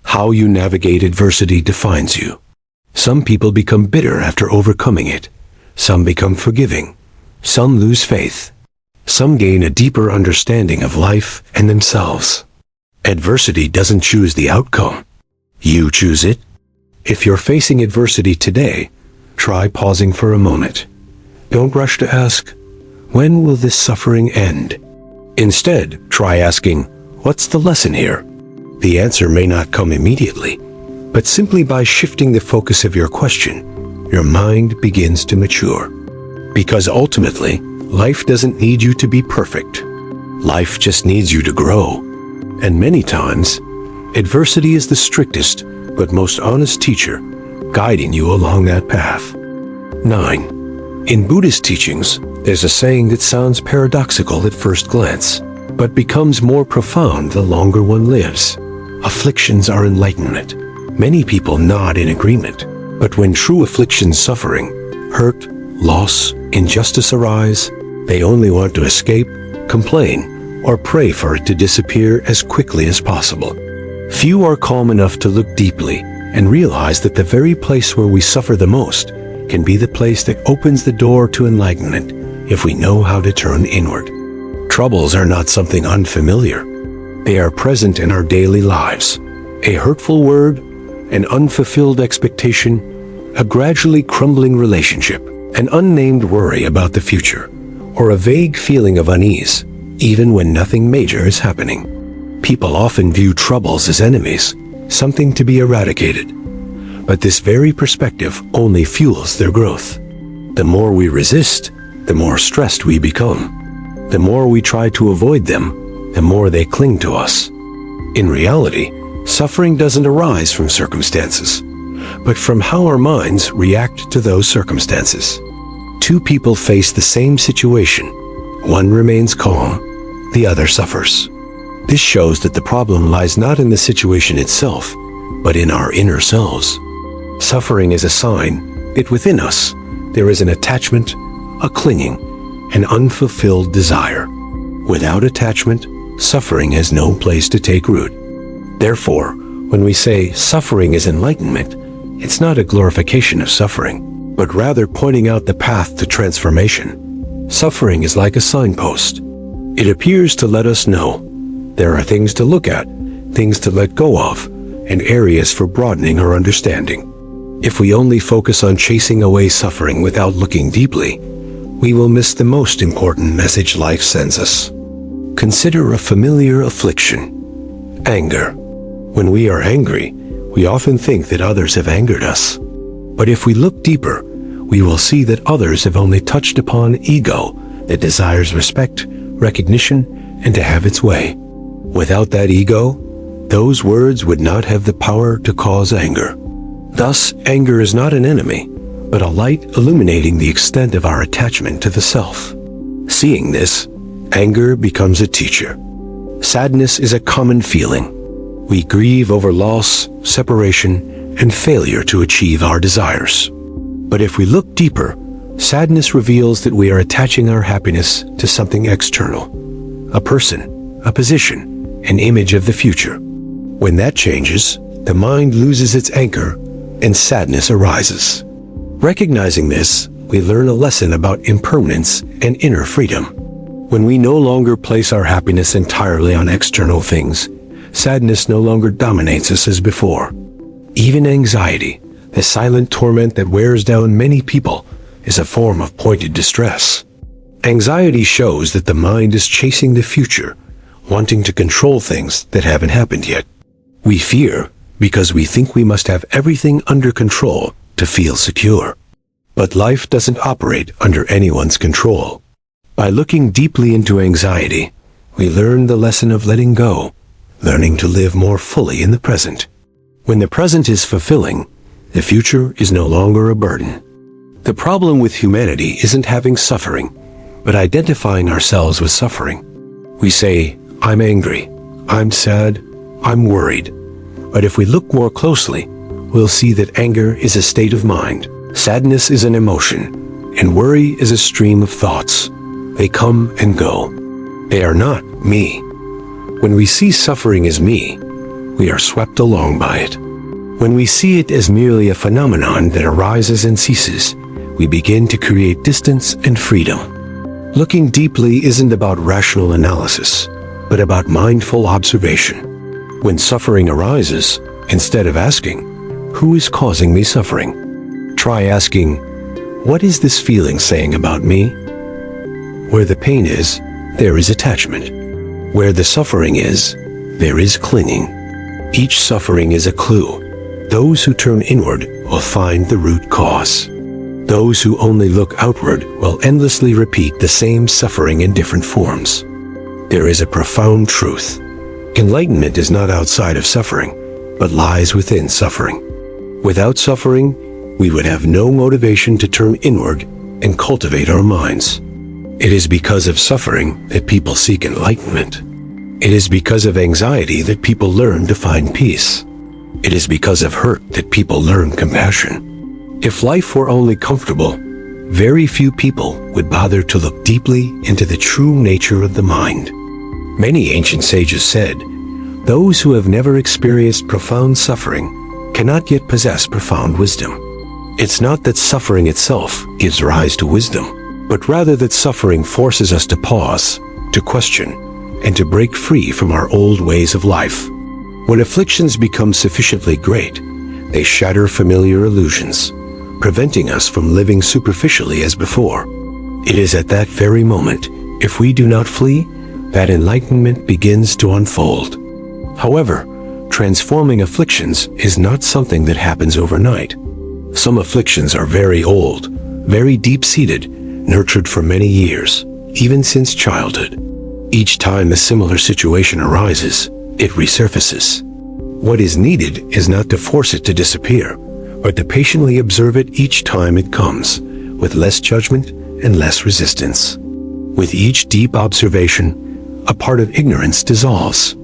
How you navigate adversity defines you. Some people become bitter after overcoming it. Some become forgiving. Some lose faith. Some gain a deeper understanding of life and themselves. Adversity doesn't choose the outcome. You choose it. If you're facing adversity today, try pausing for a moment. Don't rush to ask, when will this suffering end? Instead, try asking, what's the lesson here? The answer may not come immediately, but simply by shifting the focus of your question, your mind begins to mature. Because ultimately, life doesn't need you to be perfect. Life just needs you to grow. And many times, adversity is the strictest but most honest teacher, guiding you along that path. 9. In Buddhist teachings, there's a saying that sounds paradoxical at first glance, but becomes more profound the longer one lives. Afflictions are enlightenment. Many people nod in agreement, but when true afflictions, suffering, hurt, loss, injustice arise, they only want to escape, complain, or pray for it to disappear as quickly as possible. Few are calm enough to look deeply and realize that the very place where we suffer the most can be the place that opens the door to enlightenment if we know how to turn inward. Troubles are not something unfamiliar. They are present in our daily lives. A hurtful word, an unfulfilled expectation, a gradually crumbling relationship, an unnamed worry about the future, or a vague feeling of unease, even when nothing major is happening. People often view troubles as enemies, something to be eradicated. But this very perspective only fuels their growth. The more we resist, the more stressed we become. The more we try to avoid them, the more they cling to us. In reality, suffering doesn't arise from circumstances, but from how our minds react to those circumstances. Two people face the same situation. One remains calm, the other suffers. This shows that the problem lies not in the situation itself, but in our inner selves. Suffering is a sign that within us there is an attachment, a clinging, an unfulfilled desire. Without attachment, suffering has no place to take root. Therefore, when we say suffering is enlightenment, it's not a glorification of suffering, but rather pointing out the path to transformation. Suffering is like a signpost. It appears to let us know there are things to look at, things to let go of, and areas for broadening our understanding. If we only focus on chasing away suffering without looking deeply, we will miss the most important message life sends us. Consider a familiar affliction: anger. When we are angry, we often think that others have angered us. But if we look deeper, we will see that others have only touched upon ego that desires respect, recognition, and to have its way. Without that ego, those words would not have the power to cause anger. Thus, anger is not an enemy, but a light illuminating the extent of our attachment to the self. Seeing this, anger becomes a teacher. Sadness is a common feeling. We grieve over loss, separation, and failure to achieve our desires. But if we look deeper, sadness reveals that we are attaching our happiness to something external: a person, a position, an image of the future. When that changes, the mind loses its anchor and sadness arises. Recognizing this, we learn a lesson about impermanence and inner freedom. When we no longer place our happiness entirely on external things, sadness no longer dominates us as before. Even anxiety, the silent torment that wears down many people, is a form of pointed distress. Anxiety shows that the mind is chasing the future, wanting to control things that haven't happened yet. We fear because we think we must have everything under control to feel secure. But life doesn't operate under anyone's control. By looking deeply into anxiety, we learn the lesson of letting go, learning to live more fully in the present. When the present is fulfilling, the future is no longer a burden. The problem with humanity isn't having suffering, but identifying ourselves with suffering. We say, I'm angry, I'm sad, I'm worried. But if we look more closely, we'll see that anger is a state of mind, sadness is an emotion, and worry is a stream of thoughts. They come and go. They are not me. When we see suffering as me, we are swept along by it. When we see it as merely a phenomenon that arises and ceases, we begin to create distance and freedom. Looking deeply isn't about rational analysis, but about mindful observation. When suffering arises, instead of asking, who is causing me suffering? Try asking, what is this feeling saying about me? Where the pain is, there is attachment. Where the suffering is, there is clinging. Each suffering is a clue. Those who turn inward will find the root cause. Those who only look outward will endlessly repeat the same suffering in different forms. There is a profound truth. Enlightenment is not outside of suffering, but lies within suffering. Without suffering, we would have no motivation to turn inward and cultivate our minds. It is because of suffering that people seek enlightenment. It is because of anxiety that people learn to find peace. It is because of hurt that people learn compassion. If life were only comfortable, very few people would bother to look deeply into the true nature of the mind. Many ancient sages said, those who have never experienced profound suffering cannot yet possess profound wisdom. It's not that suffering itself gives rise to wisdom, but rather that suffering forces us to pause, to question, and to break free from our old ways of life. When afflictions become sufficiently great, they shatter familiar illusions, preventing us from living superficially as before. It is at that very moment, if we do not flee, that enlightenment begins to unfold. However, transforming afflictions is not something that happens overnight. Some afflictions are very old, very deep-seated, nurtured for many years, even since childhood. Each time a similar situation arises, it resurfaces. What is needed is not to force it to disappear, but to patiently observe it each time it comes, with less judgment and less resistance. With each deep observation, a part of ignorance dissolves.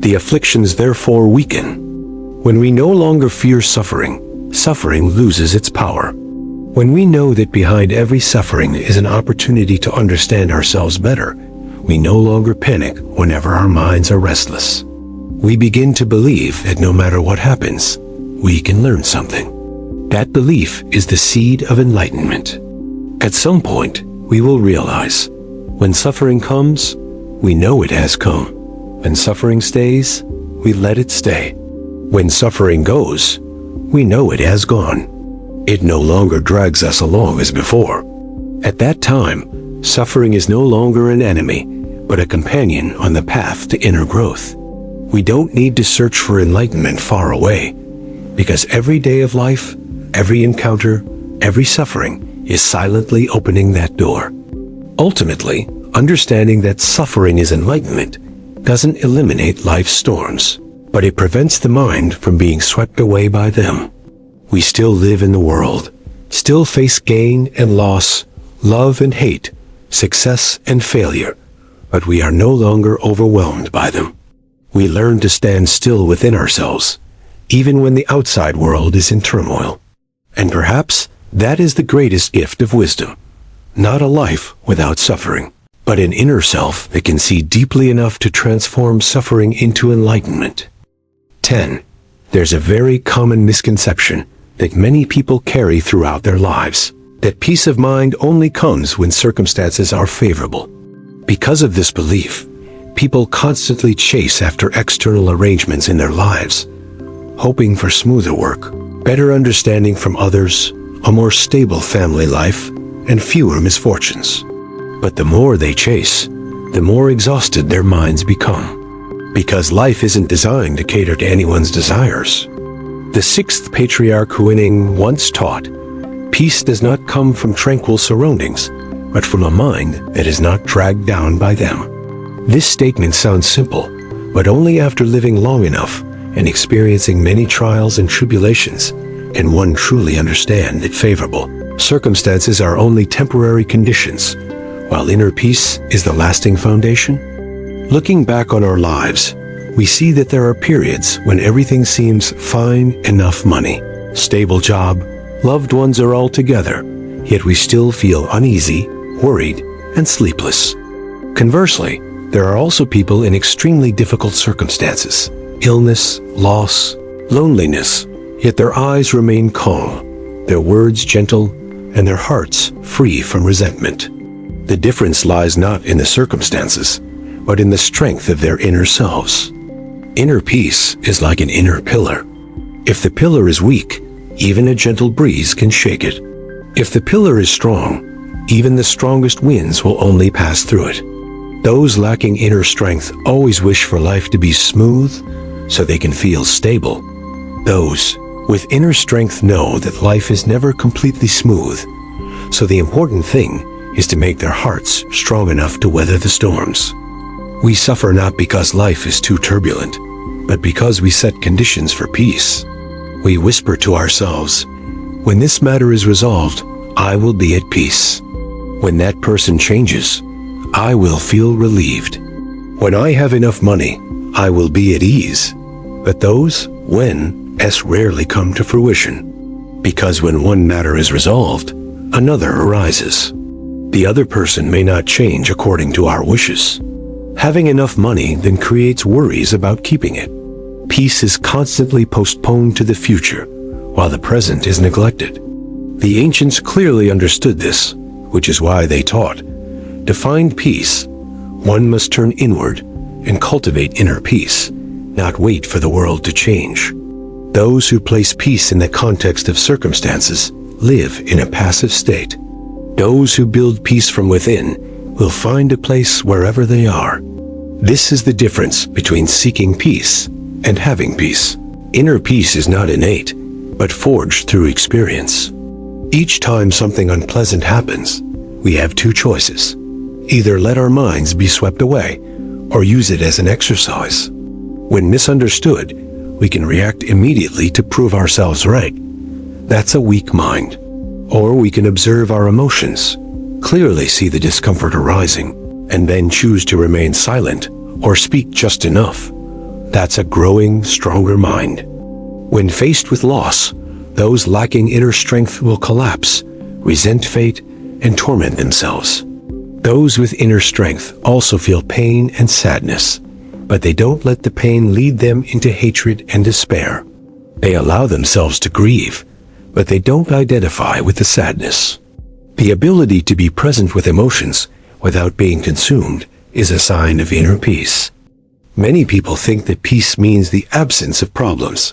The afflictions therefore weaken. When we no longer fear suffering, suffering loses its power. When we know that behind every suffering is an opportunity to understand ourselves better, we no longer panic whenever our minds are restless. We begin to believe that no matter what happens, we can learn something. That belief is the seed of enlightenment. At some point, we will realize, when suffering comes, we know it has come. When suffering stays, we let it stay. When suffering goes, we know it has gone. It no longer drags us along as before. At that time, suffering is no longer an enemy, but a companion on the path to inner growth. We don't need to search for enlightenment far away, because every day of life, every encounter, every suffering is silently opening that door. Ultimately, understanding that suffering is enlightenment doesn't eliminate life's storms, but it prevents the mind from being swept away by them. We still live in the world, still face gain and loss, love and hate, success and failure, but we are no longer overwhelmed by them. We learn to stand still within ourselves, even when the outside world is in turmoil. And perhaps that is the greatest gift of wisdom. Not a life without suffering, but an inner self that can see deeply enough to transform suffering into enlightenment. 10. There's a very common misconception that many people carry throughout their lives, that peace of mind only comes when circumstances are favorable. Because of this belief, people constantly chase after external arrangements in their lives, hoping for smoother work, better understanding from others, a more stable family life, and fewer misfortunes. But the more they chase, the more exhausted their minds become, because life isn't designed to cater to anyone's desires. The Sixth Patriarch Huineng once taught, Peace does not come from tranquil surroundings, but from a mind that is not dragged down by them. This statement sounds simple, but only after living long enough and experiencing many trials and tribulations can one truly understand that favorable circumstances are only temporary conditions, while inner peace is the lasting foundation. Looking back on our lives, we see that there are periods when everything seems fine, enough money, stable job, loved ones are all together, yet we still feel uneasy, worried, and sleepless. Conversely, there are also people in extremely difficult circumstances, illness, loss, loneliness, yet their eyes remain calm, their words gentle, and their hearts free from resentment. The difference lies not in the circumstances, but in the strength of their inner selves. Inner peace is like an inner pillar. If the pillar is weak, even a gentle breeze can shake it. If the pillar is strong, even the strongest winds will only pass through it. Those lacking inner strength always wish for life to be smooth so they can feel stable. Those with inner strength know that life is never completely smooth, so the important thing is to make their hearts strong enough to weather the storms. We suffer not because life is too turbulent, but because we set conditions for peace. We whisper to ourselves, "When this matter is resolved, I will be at peace. When that person changes, I will feel relieved. When I have enough money, I will be at ease." But those when-s rarely come to fruition, because when one matter is resolved, another arises. The other person may not change according to our wishes. Having enough money then creates worries about keeping it. Peace is constantly postponed to the future, while the present is neglected. The ancients clearly understood this, which is why they taught, to find peace, one must turn inward and cultivate inner peace, not wait for the world to change. Those who place peace in the context of circumstances live in a passive state. Those who build peace from within will find a place wherever they are. This is the difference between seeking peace and having peace. Inner peace is not innate, but forged through experience. Each time something unpleasant happens, we have two choices. Either let our minds be swept away, or use it as an exercise. When misunderstood, we can react immediately to prove ourselves right. That's a weak mind. Or we can observe our emotions, clearly see the discomfort arising, and then choose to remain silent or speak just enough. That's a growing, stronger mind. When faced with loss, those lacking inner strength will collapse, resent fate, and torment themselves. Those with inner strength also feel pain and sadness, but they don't let the pain lead them into hatred and despair. They allow themselves to grieve, but they don't identify with the sadness. The ability to be present with emotions without being consumed is a sign of inner peace. Many people think that peace means the absence of problems,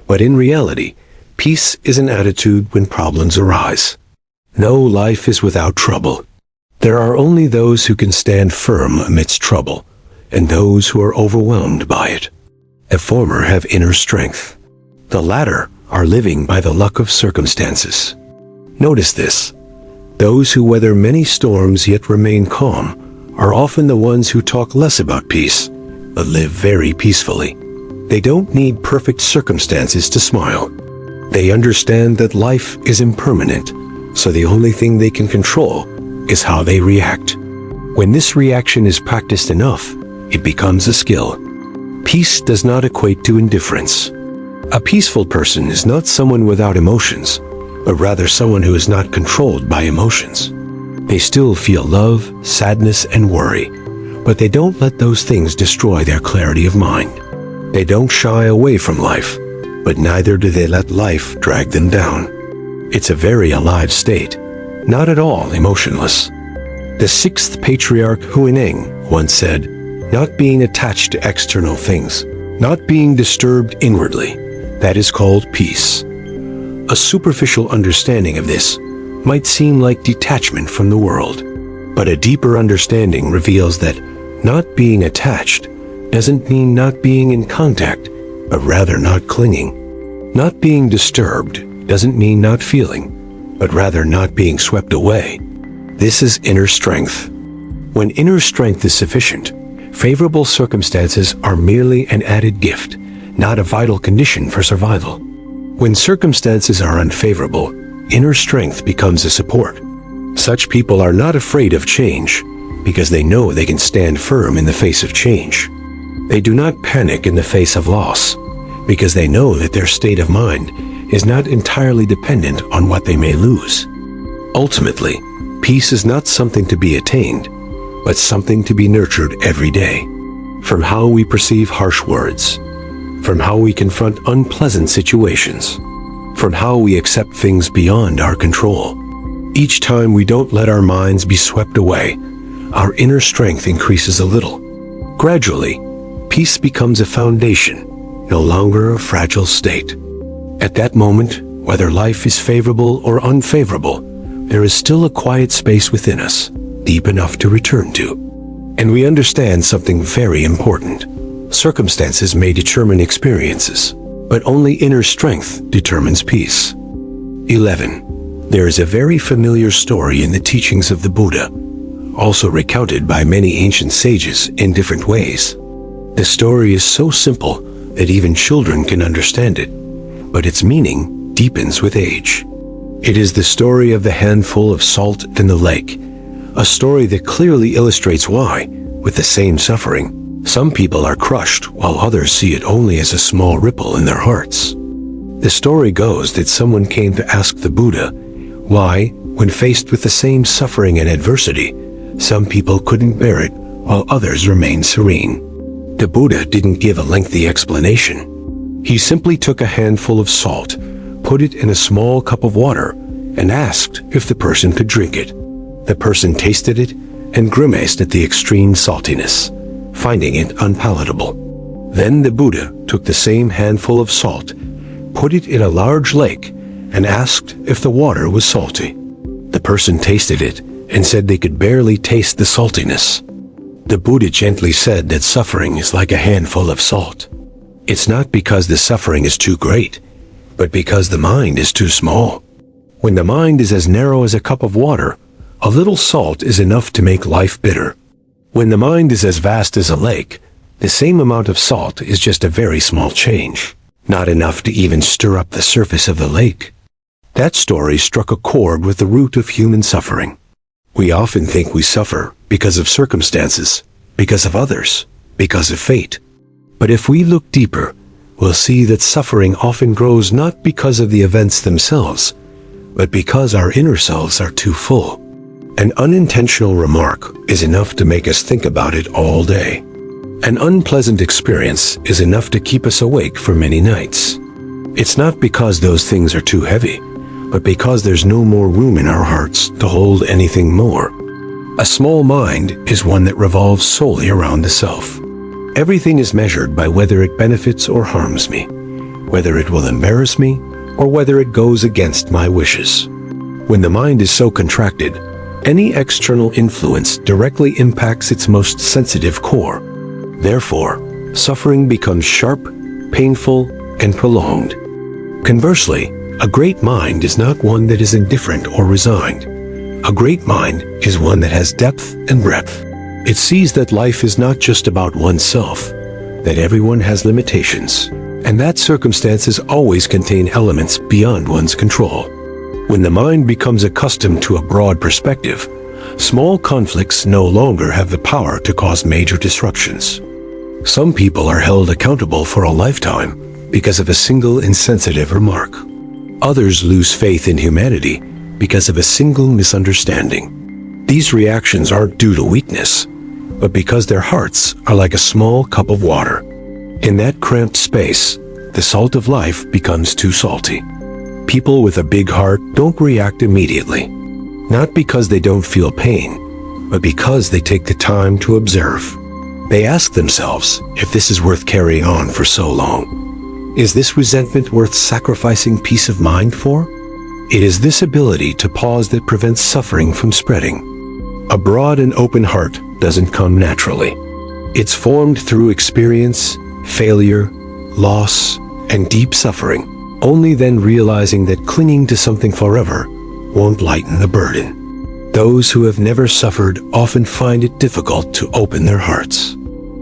but in reality, peace is an attitude when problems arise. No life is without trouble. There are only those who can stand firm amidst trouble, and those who are overwhelmed by it. The former have inner strength. The latter are living by the luck of circumstances. Notice this. Those who weather many storms yet remain calm are often the ones who talk less about peace, but live very peacefully. They don't need perfect circumstances to smile. They understand that life is impermanent, so the only thing they can control is how they react. When this reaction is practiced enough, it becomes a skill. Peace does not equate to indifference. A peaceful person is not someone without emotions, but rather someone who is not controlled by emotions. They still feel love, sadness, and worry, but they don't let those things destroy their clarity of mind. They don't shy away from life, but neither do they let life drag them down. It's a very alive state, not at all emotionless. The Sixth Patriarch Huineng once said, "Not being attached to external things, not being disturbed inwardly, that is called peace." A superficial understanding of this might seem like detachment from the world, but a deeper understanding reveals that not being attached doesn't mean not being in contact, but rather not clinging. Not being disturbed doesn't mean not feeling, but rather not being swept away. This is inner strength. When inner strength is sufficient, favorable circumstances are merely an added gift, not a vital condition for survival. When circumstances are unfavorable, inner strength becomes a support. Such people are not afraid of change because they know they can stand firm in the face of change. They do not panic in the face of loss because they know that their state of mind is not entirely dependent on what they may lose. Ultimately, peace is not something to be attained, but something to be nurtured every day. From how we perceive harsh words, from how we confront unpleasant situations, from how we accept things beyond our control. Each time we don't let our minds be swept away, our inner strength increases a little. Gradually, peace becomes a foundation, no longer a fragile state. At that moment, whether life is favorable or unfavorable, there is still a quiet space within us, deep enough to return to. And we understand something very important. Circumstances may determine experiences, but only inner strength determines peace. 11. There is a very familiar story in the teachings of the Buddha, also recounted by many ancient sages in different ways. The story is so simple that even children can understand it, but its meaning deepens with age. It is the story of the handful of salt in the lake, a story that clearly illustrates why, with the same suffering, some people are crushed while others see it only as a small ripple in their hearts. The story goes that someone came to ask the Buddha why, when faced with the same suffering and adversity, some people couldn't bear it while others remained serene. The Buddha didn't give a lengthy explanation. He simply took a handful of salt, put it in a small cup of water, and asked if the person could drink it. The person tasted it and grimaced at the extreme saltiness, finding it unpalatable. Then the Buddha took the same handful of salt, put it in a large lake, and asked if the water was salty. The person tasted it and said they could barely taste the saltiness. The Buddha gently said that suffering is like a handful of salt. It's not because the suffering is too great, but because the mind is too small. When the mind is as narrow as a cup of water, a little salt is enough to make life bitter. When the mind is as vast as a lake, the same amount of salt is just a very small change, not enough to even stir up the surface of the lake. That story struck a chord with the root of human suffering. We often think we suffer because of circumstances, because of others, because of fate. But if we look deeper, we'll see that suffering often grows not because of the events themselves, but because our inner selves are too full. An unintentional remark is enough to make us think about it all day. An unpleasant experience is enough to keep us awake for many nights. It's not because those things are too heavy, but because there's no more room in our hearts to hold anything more. A small mind is one that revolves solely around the self. Everything is measured by whether it benefits or harms me, whether it will embarrass me, or whether it goes against my wishes. When the mind is so contracted, any external influence directly impacts its most sensitive core. Therefore, suffering becomes sharp, painful, and prolonged. Conversely, a great mind is not one that is indifferent or resigned. A great mind is one that has depth and breadth. It sees that life is not just about oneself, that everyone has limitations, and that circumstances always contain elements beyond one's control. When the mind becomes accustomed to a broad perspective, small conflicts no longer have the power to cause major disruptions. Some people are held accountable for a lifetime because of a single insensitive remark. Others lose faith in humanity because of a single misunderstanding. These reactions aren't due to weakness, but because their hearts are like a small cup of water. In that cramped space, the salt of life becomes too salty. People with a big heart don't react immediately, not because they don't feel pain, but because they take the time to observe. They ask themselves if this is worth carrying on for so long. Is this resentment worth sacrificing peace of mind for? It is this ability to pause that prevents suffering from spreading. A broad and open heart doesn't come naturally. It's formed through experience, failure, loss, and deep suffering, only then realizing that clinging to something forever won't lighten the burden. Those who have never suffered often find it difficult to open their hearts.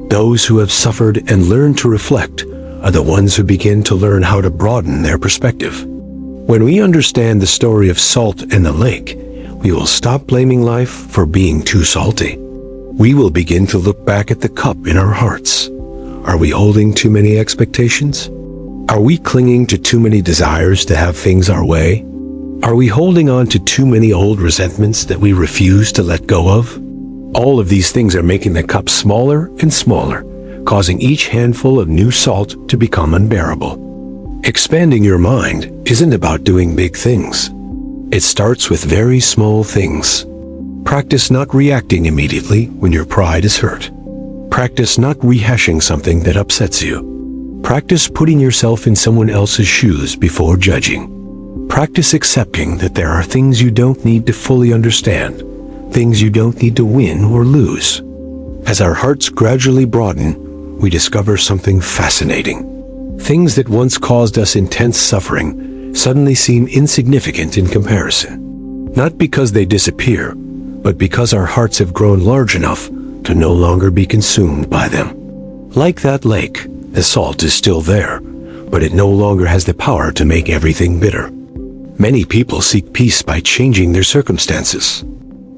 Those who have suffered and learned to reflect are the ones who begin to learn how to broaden their perspective. When we understand the story of salt and the lake, we will stop blaming life for being too salty. We will begin to look back at the cup in our hearts. Are we holding too many expectations? Are we clinging to too many desires to have things our way? Are we holding on to too many old resentments that we refuse to let go of? All of these things are making the cup smaller and smaller, causing each handful of new salt to become unbearable. Expanding your mind isn't about doing big things. It starts with very small things. Practice not reacting immediately when your pride is hurt. Practice not rehashing something that upsets you. Practice putting yourself in someone else's shoes before judging. Practice accepting that there are things you don't need to fully understand, things you don't need to win or lose. As our hearts gradually broaden, we discover something fascinating. Things that once caused us intense suffering suddenly seem insignificant in comparison. Not because they disappear, but because our hearts have grown large enough to no longer be consumed by them. Like that lake, the salt is still there, but it no longer has the power to make everything bitter. Many people seek peace by changing their circumstances.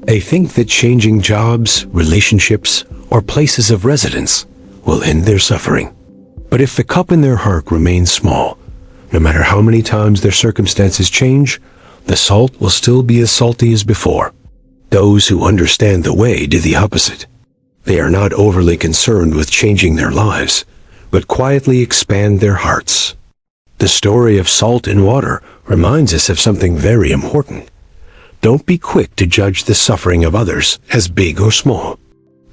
They think that changing jobs, relationships, or places of residence will end their suffering. But if the cup in their heart remains small, no matter how many times their circumstances change, the salt will still be as salty as before. Those who understand the way do the opposite. They are not overly concerned with changing their lives, but quietly expand their hearts. The story of salt and water reminds us of something very important. Don't be quick to judge the suffering of others as big or small.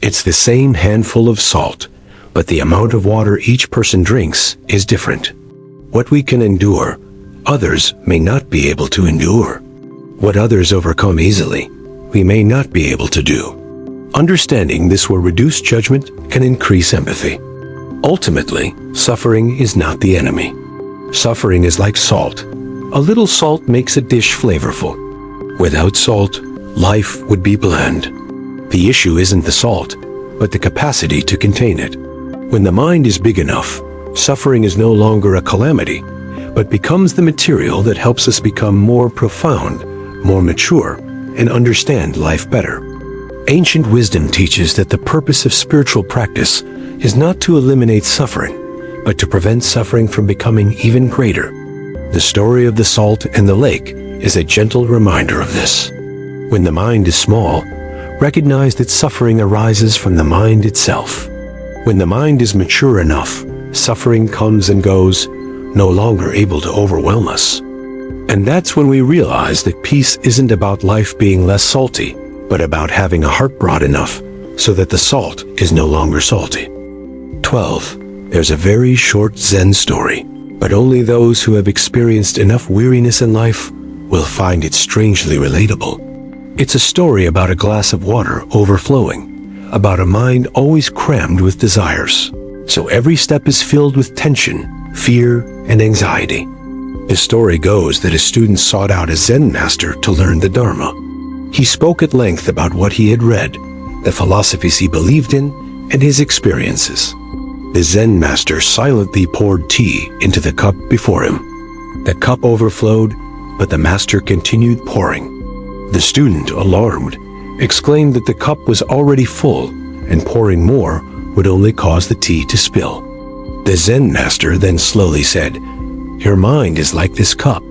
It's the same handful of salt, but the amount of water each person drinks is different. What we can endure, others may not be able to endure. What others overcome easily, we may not be able to do. Understanding this will reduce judgment and increase empathy. Ultimately, suffering is not the enemy. Suffering is like salt. A little salt makes a dish flavorful. Without salt, life would be bland. The issue isn't the salt, but the capacity to contain it. When the mind is big enough, suffering is no longer a calamity, but becomes the material that helps us become more profound, more mature, and understand life better. Ancient wisdom teaches that the purpose of spiritual practice is not to eliminate suffering, but to prevent suffering from becoming even greater. The story of the salt and the lake is a gentle reminder of this. When the mind is small, recognize that suffering arises from the mind itself. When the mind is mature enough, suffering comes and goes, no longer able to overwhelm us. And that's when we realize that peace isn't about life being less salty, but about having a heart broad enough so that the salt is no longer salty. 12. There's a very short Zen story, but only those who have experienced enough weariness in life will find it strangely relatable. It's a story about a glass of water overflowing, about a mind always crammed with desires. So every step is filled with tension, fear, and anxiety. The story goes that a student sought out a Zen master to learn the Dharma. He spoke at length about what he had read, the philosophies he believed in, and his experiences. The Zen master silently poured tea into the cup before him. The cup overflowed, but the master continued pouring. The student, alarmed, exclaimed that the cup was already full, and pouring more would only cause the tea to spill. The Zen master then slowly said, "Your mind is like this cup.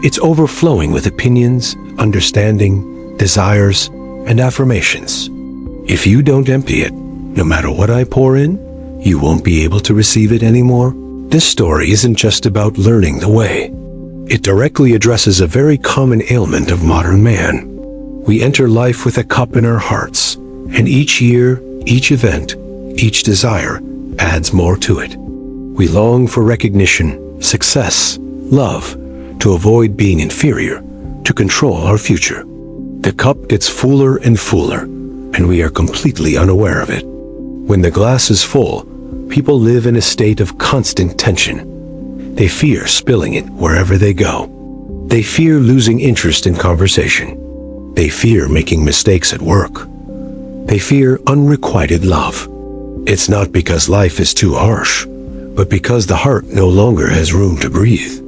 It's overflowing with opinions, understanding, desires, and affirmations. If you don't empty it, no matter what I pour in, you won't be able to receive it anymore." This story isn't just about learning the way. It directly addresses a very common ailment of modern man. We enter life with a cup in our hearts, and each year, each event, each desire adds more to it. We long for recognition, success, love, to avoid being inferior, to control our future. The cup gets fuller and fuller, and we are completely unaware of it. When the glass is full, people live in a state of constant tension. They fear spilling it wherever they go. They fear losing interest in conversation. They fear making mistakes at work. They fear unrequited love. It's not because life is too harsh, but because the heart no longer has room to breathe.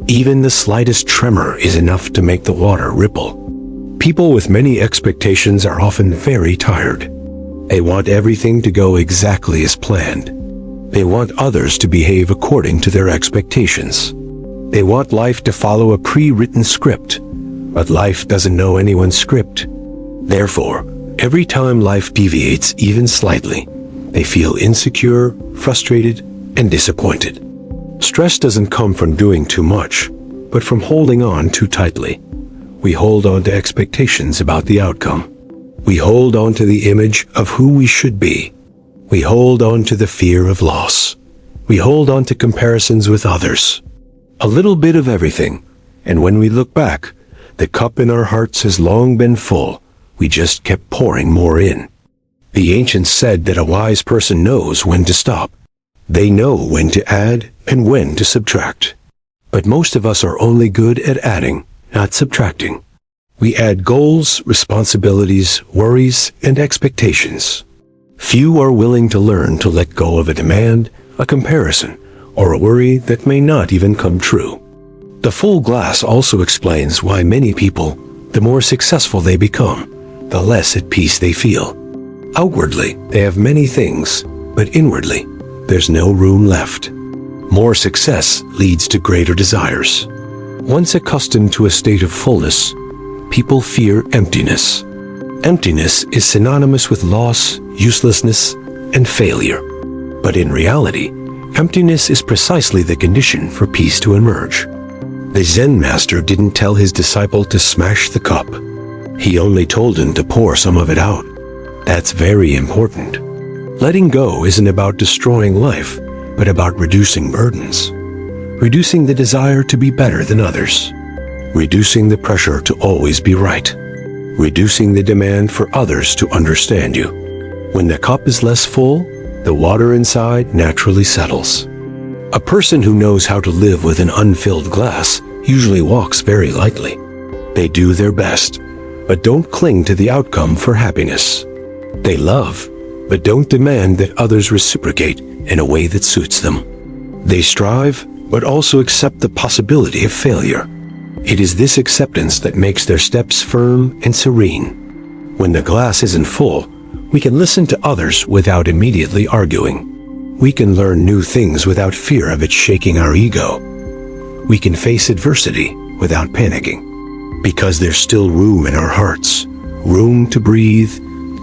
Even the slightest tremor is enough to make the water ripple. People with many expectations are often very tired. They want everything to go exactly as planned. They want others to behave according to their expectations. They want life to follow a pre-written script, but life doesn't know anyone's script. Therefore, every time life deviates even slightly, they feel insecure, frustrated, and disappointed. Stress doesn't come from doing too much, but from holding on too tightly. We hold on to expectations about the outcome. We hold on to the image of who we should be. We hold on to the fear of loss. We hold on to comparisons with others. A little bit of everything, and when we look back, the cup in our hearts has long been full. We just kept pouring more in. The ancients said that a wise person knows when to stop. They know when to add and when to subtract. But most of us are only good at adding, not subtracting. We add goals, responsibilities, worries, and expectations. Few are willing to learn to let go of a demand, a comparison, or a worry that may not even come true. The full glass also explains why many people, the more successful they become, the less at peace they feel. Outwardly, they have many things, but inwardly, there's no room left. More success leads to greater desires. Once accustomed to a state of fullness, people fear emptiness. Emptiness is synonymous with loss, uselessness, and failure. But in reality, emptiness is precisely the condition for peace to emerge. The Zen master didn't tell his disciple to smash the cup. He only told him to pour some of it out. That's very important. Letting go isn't about destroying life, but about reducing burdens. Reducing the desire to be better than others. Reducing the pressure to always be right. Reducing the demand for others to understand you. When the cup is less full, the water inside naturally settles. A person who knows how to live with an unfilled glass usually walks very lightly. They do their best, but don't cling to the outcome for happiness. They love, but don't demand that others reciprocate in a way that suits them. They strive, but also accept the possibility of failure. It is this acceptance that makes their steps firm and serene. When the glass isn't full, we can listen to others without immediately arguing. We can learn new things without fear of it shaking our ego. We can face adversity without panicking, because there's still room in our hearts, room to breathe,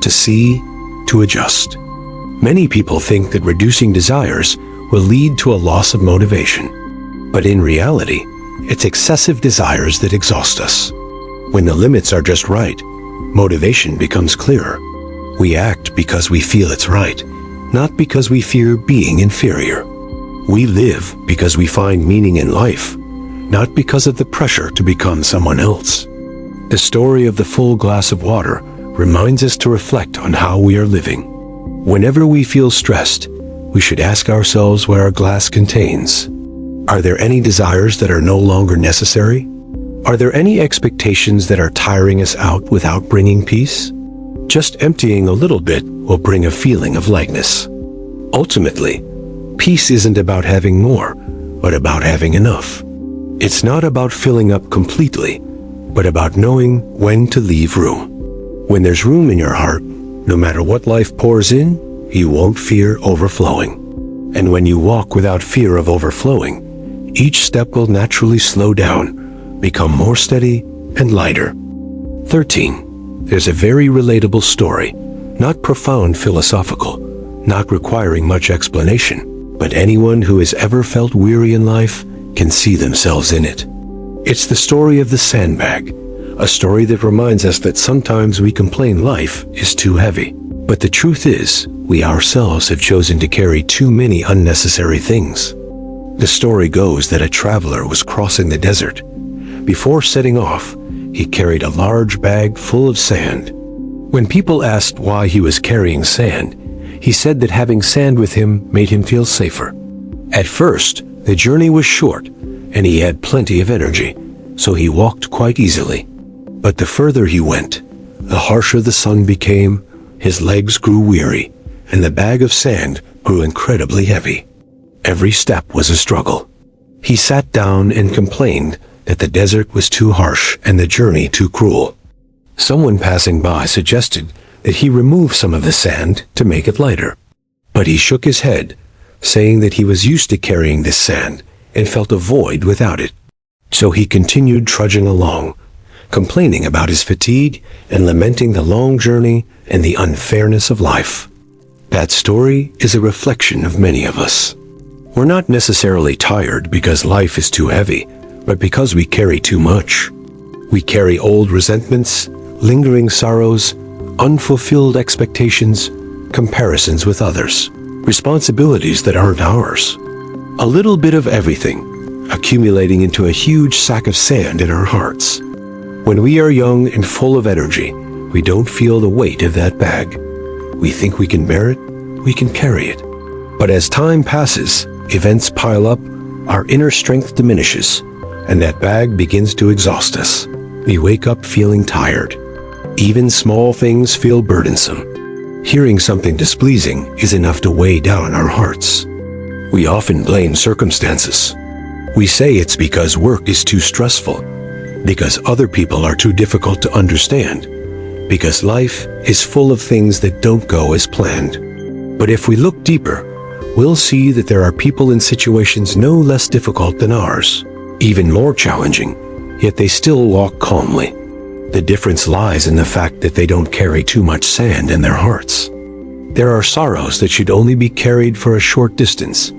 to see, to adjust. Many people think that reducing desires will lead to a loss of motivation. But in reality, it's excessive desires that exhaust us. When the limits are just right, motivation becomes clearer. We act because we feel it's right, not because we fear being inferior. We live because we find meaning in life, not because of the pressure to become someone else. The story of the full glass of water reminds us to reflect on how we are living. Whenever we feel stressed, we should ask ourselves what our glass contains. Are there any desires that are no longer necessary? Are there any expectations that are tiring us out without bringing peace? Just emptying a little bit will bring a feeling of lightness. Ultimately, peace isn't about having more, but about having enough. It's not about filling up completely, but about knowing when to leave room. When there's room in your heart, no matter what life pours in, you won't fear overflowing. And when you walk without fear of overflowing, each step will naturally slow down, become more steady and lighter. 13. There's a very relatable story, not profound philosophical, not requiring much explanation, but anyone who has ever felt weary in life can see themselves in it. It's the story of the sandbag, a story that reminds us that sometimes we complain life is too heavy. But the truth is, we ourselves have chosen to carry too many unnecessary things. The story goes that a traveler was crossing the desert. Before setting off, he carried a large bag full of sand. When people asked why he was carrying sand, he said that having sand with him made him feel safer. At first, the journey was short, and he had plenty of energy. so he walked quite easily. But the further he went, the harsher the sun became, his legs grew weary, and the bag of sand grew incredibly heavy. Every step was a struggle. He sat down and complained that the desert was too harsh and the journey too cruel. Someone passing by suggested that he remove some of the sand to make it lighter. But he shook his head, saying that he was used to carrying this sand and felt a void without it. So he continued trudging along, complaining about his fatigue and lamenting the long journey and the unfairness of life. That story is a reflection of many of us. We're not necessarily tired because life is too heavy, but because we carry too much. We carry old resentments, lingering sorrows, unfulfilled expectations, comparisons with others, responsibilities that aren't ours. A little bit of everything, accumulating into a huge sack of sand in our hearts. When we are young and full of energy, we don't feel the weight of that bag. We think we can bear it, we can carry it. But as time passes, events pile up, our inner strength diminishes, and that bag begins to exhaust us. We wake up feeling tired. Even small things feel burdensome. Hearing something displeasing is enough to weigh down our hearts. We often blame circumstances. We say it's because work is too stressful, because other people are too difficult to understand, because life is full of things that don't go as planned. But if we look deeper, we'll see that there are people in situations no less difficult than ours, even more challenging, yet they still walk calmly. The difference lies in the fact that they don't carry too much sand in their hearts. There are sorrows that should only be carried for a short distance,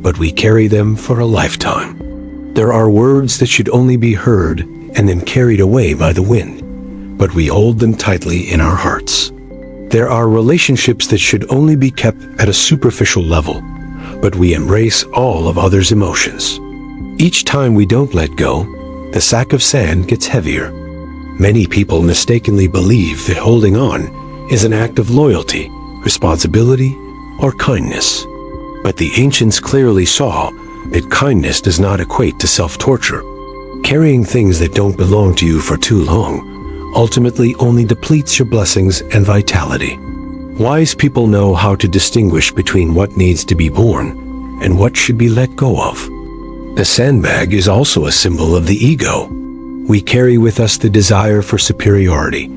but we carry them for a lifetime. There are words that should only be heard and then carried away by the wind, but we hold them tightly in our hearts. There are relationships that should only be kept at a superficial level, but we embrace all of others' emotions. Each time we don't let go, the sack of sand gets heavier. Many people mistakenly believe that holding on is an act of loyalty, responsibility, or kindness. But the ancients clearly saw that kindness does not equate to self-torture. Carrying things that don't belong to you for too long ultimately only depletes your blessings and vitality. Wise people know how to distinguish between what needs to be borne and what should be let go of. The sandbag is also a symbol of the ego. We carry with us the desire for superiority,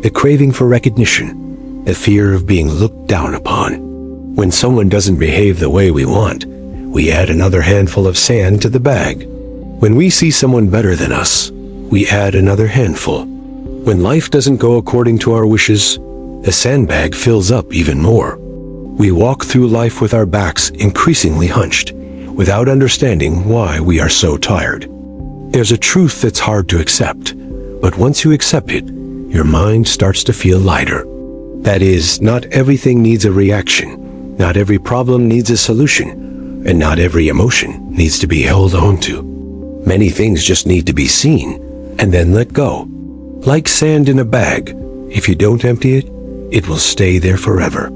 the craving for recognition, the fear of being looked down upon. When someone doesn't behave the way we want, we add another handful of sand to the bag. When we see someone better than us, we add another handful. When life doesn't go according to our wishes, the sandbag fills up even more. We walk through life with our backs increasingly hunched, without understanding why we are so tired. There's a truth that's hard to accept, but once you accept it, your mind starts to feel lighter. That is, not everything needs a reaction, not every problem needs a solution, and not every emotion needs to be held on to. Many things just need to be seen, and then let go. Like sand in a bag, if you don't empty it, it will stay there forever.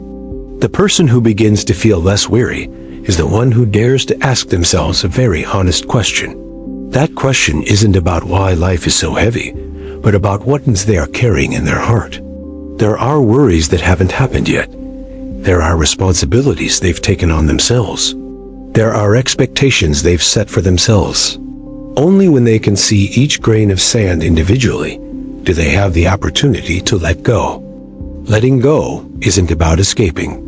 The person who begins to feel less weary is the one who dares to ask themselves a very honest question. That question isn't about why life is so heavy, but about what they are carrying in their heart. There are worries that haven't happened yet. There are responsibilities they've taken on themselves. There are expectations they've set for themselves. Only when they can see each grain of sand individually do they have the opportunity to let go. Letting go isn't about escaping.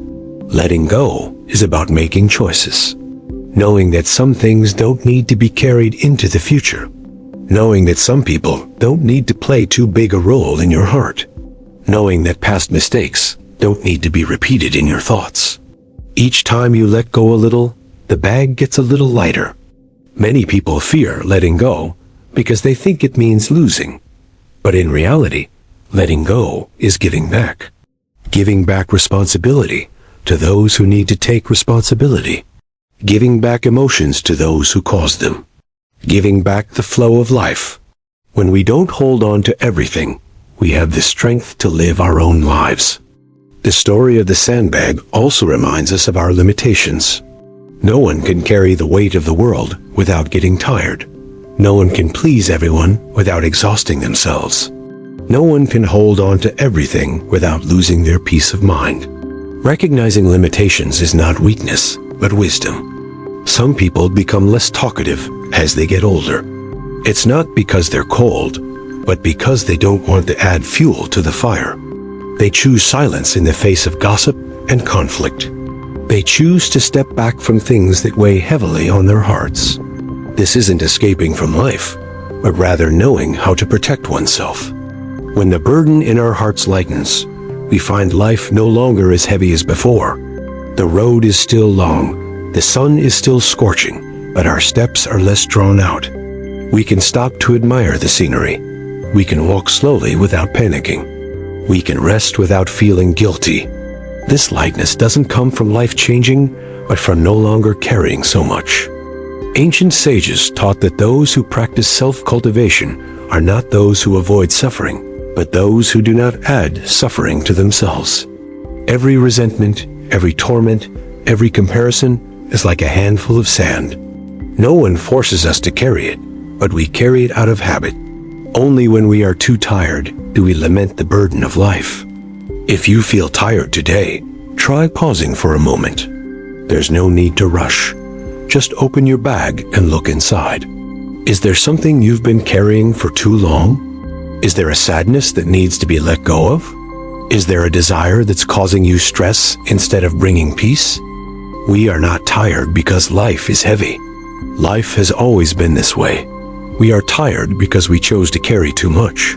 Letting go is about making choices. Knowing that some things don't need to be carried into the future. Knowing that some people don't need to play too big a role in your heart. Knowing that past mistakes don't need to be repeated in your thoughts. Each time you let go a little, the bag gets a little lighter. Many people fear letting go because they think it means losing. But in reality, letting go is giving back. Giving back responsibility to those who need to take responsibility. Giving back emotions to those who caused them. Giving back the flow of life. When we don't hold on to everything, we have the strength to live our own lives. The story of the sandbag also reminds us of our limitations. No one can carry the weight of the world without getting tired. No one can please everyone without exhausting themselves. No one can hold on to everything without losing their peace of mind. Recognizing limitations is not weakness, but wisdom. Some people become less talkative as they get older. It's not because they're cold, but because they don't want to add fuel to the fire. They choose silence in the face of gossip and conflict. They choose to step back from things that weigh heavily on their hearts. This isn't escaping from life, but rather knowing how to protect oneself. When the burden in our hearts lightens, we find life no longer as heavy as before. The road is still long, the sun is still scorching, but our steps are less drawn out. We can stop to admire the scenery. We can walk slowly without panicking. We can rest without feeling guilty. This lightness doesn't come from life changing, but from no longer carrying so much. Ancient sages taught that those who practice self-cultivation are not those who avoid suffering, but those who do not add suffering to themselves. Every resentment, every torment, every comparison is like a handful of sand. No one forces us to carry it, but we carry it out of habit. Only when we are too tired do we lament the burden of life. If you feel tired today, try pausing for a moment. There's no need to rush. Just open your bag and look inside. Is there something you've been carrying for too long? Is there a sadness that needs to be let go of? Is there a desire that's causing you stress instead of bringing peace? We are not tired because life is heavy. Life has always been this way. We are tired because we chose to carry too much.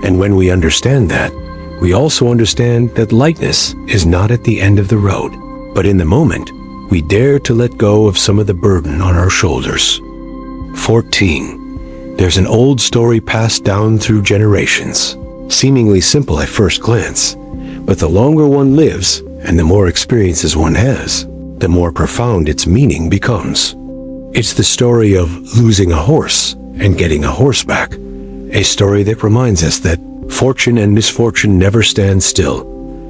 And when we understand that, we also understand that lightness is not at the end of the road, but in the moment, we dare to let go of some of the burden on our shoulders. 14. There's an old story passed down through generations, seemingly simple at first glance, but the longer one lives and the more experiences one has, the more profound its meaning becomes. It's the story of losing a horse and getting a horse back, a story that reminds us that fortune and misfortune never stand still,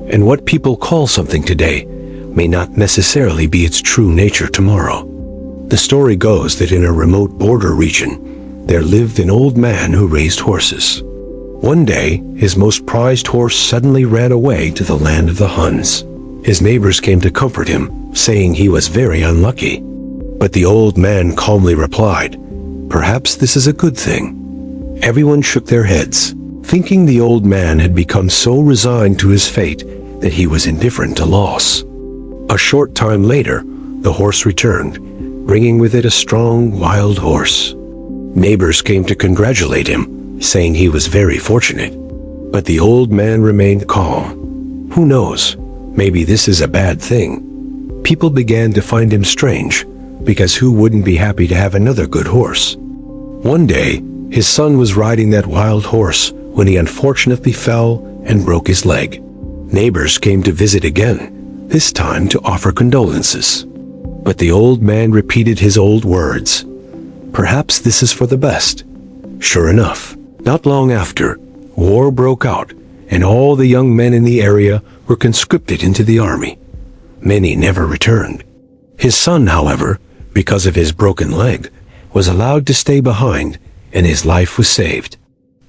and what people call something today may not necessarily be its true nature tomorrow. The story goes that in a remote border region, there lived an old man who raised horses. One day, his most prized horse suddenly ran away to the land of the Huns. His neighbors came to comfort him, saying he was very unlucky. But the old man calmly replied, "Perhaps this is a good thing." Everyone shook their heads, thinking the old man had become so resigned to his fate that he was indifferent to loss. A short time later, the horse returned, bringing with it a strong, wild horse. Neighbors came to congratulate him, saying he was very fortunate. But the old man remained calm. Who knows? Maybe this is a bad thing. People began to find him strange, because who wouldn't be happy to have another good horse? One day, his son was riding that wild horse when he unfortunately fell and broke his leg. Neighbors came to visit again, this time to offer condolences. But the old man repeated his old words. Perhaps this is for the best. Sure enough, not long after, war broke out, and all the young men in the area were conscripted into the army. Many never returned. His son, however, because of his broken leg, was allowed to stay behind, and his life was saved.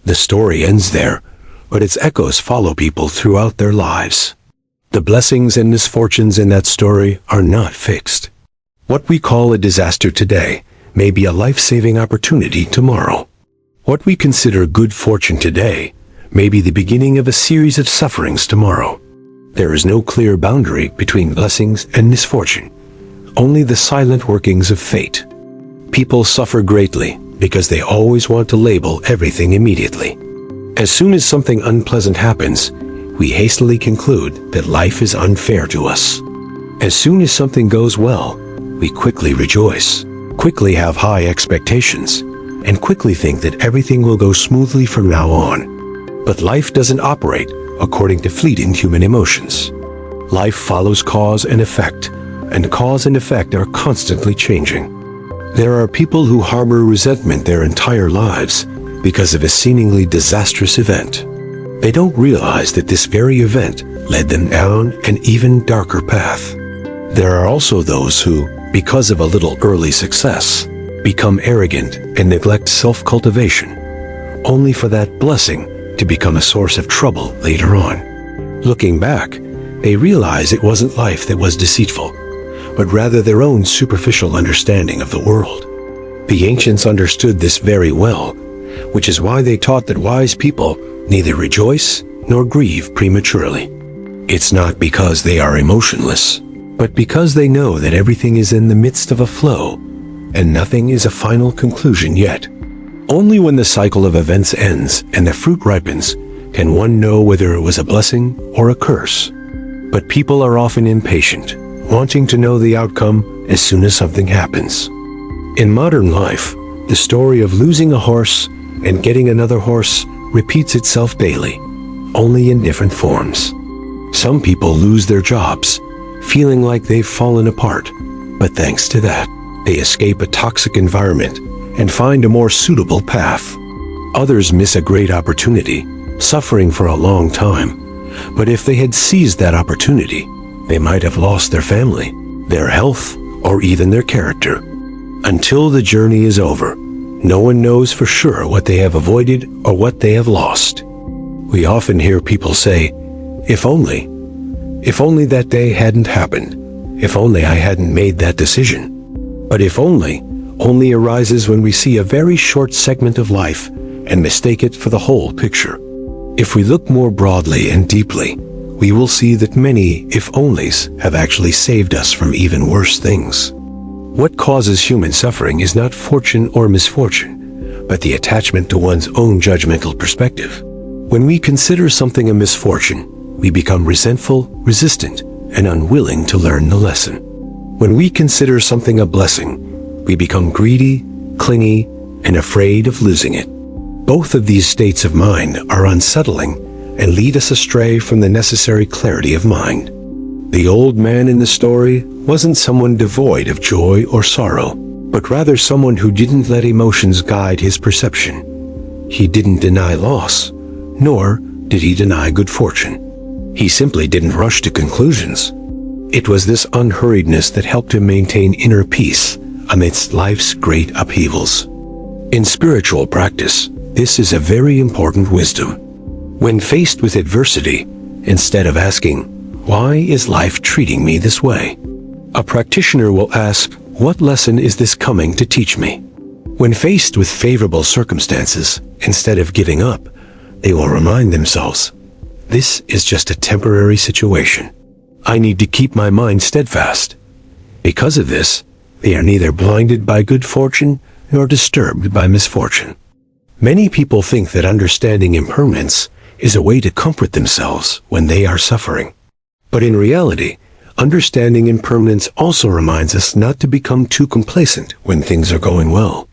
The story ends there, but its echoes follow people throughout their lives. The blessings and misfortunes in that story are not fixed. What we call a disaster today may be a life-saving opportunity tomorrow. What we consider good fortune today may be the beginning of a series of sufferings tomorrow. There is no clear boundary between blessings and misfortune, only the silent workings of fate. People suffer greatly because they always want to label everything immediately. As soon as something unpleasant happens, we hastily conclude that life is unfair to us. As soon as something goes well, we quickly rejoice, quickly have high expectations, and quickly think that everything will go smoothly from now on. But life doesn't operate according to fleeting human emotions. Life follows cause and effect, and cause and effect are constantly changing. There are people who harbor resentment their entire lives because of a seemingly disastrous event. They don't realize that this very event led them down an even darker path. There are also those who, because of a little early success, become arrogant, and neglect self-cultivation, only for that blessing to become a source of trouble later on. Looking back, they realize it wasn't life that was deceitful, but rather their own superficial understanding of the world. The ancients understood this very well, which is why they taught that wise people neither rejoice nor grieve prematurely. It's not because they are emotionless, but because they know that everything is in the midst of a flow, and nothing is a final conclusion yet. Only when the cycle of events ends and the fruit ripens can one know whether it was a blessing or a curse. But people are often impatient, wanting to know the outcome as soon as something happens. In modern life, the story of losing a horse and getting another horse repeats itself daily, only in different forms. Some people lose their jobs, feeling like they've fallen apart, but thanks to that, they escape a toxic environment and find a more suitable path. Others miss a great opportunity, suffering for a long time, but if they had seized that opportunity, they might have lost their family, their health, or even their character. Until the journey is over, no one knows for sure what they have avoided or what they have lost. We often hear people say, if only that day hadn't happened, if only I hadn't made that decision. But if only arises when we see a very short segment of life and mistake it for the whole picture. If we look more broadly and deeply, we will see that many if-onlys have actually saved us from even worse things. What causes human suffering is not fortune or misfortune, but the attachment to one's own judgmental perspective. When we consider something a misfortune, we become resentful, resistant, and unwilling to learn the lesson. When we consider something a blessing, we become greedy, clingy, and afraid of losing it. Both of these states of mind are unsettling and lead us astray from the necessary clarity of mind. The old man in the story wasn't someone devoid of joy or sorrow, but rather someone who didn't let emotions guide his perception. He didn't deny loss, nor did he deny good fortune. He simply didn't rush to conclusions. It was this unhurriedness that helped him maintain inner peace amidst life's great upheavals. In spiritual practice, this is a very important wisdom. When faced with adversity, instead of asking, "Why is life treating me this way?" a practitioner will ask, "What lesson is this coming to teach me?" When faced with favorable circumstances, instead of giving up, they will remind themselves, "This is just a temporary situation. I need to keep my mind steadfast." Because of this, they are neither blinded by good fortune nor disturbed by misfortune. Many people think that understanding impermanence is a way to comfort themselves when they are suffering. But in reality, understanding impermanence also reminds us not to become too complacent when things are going well.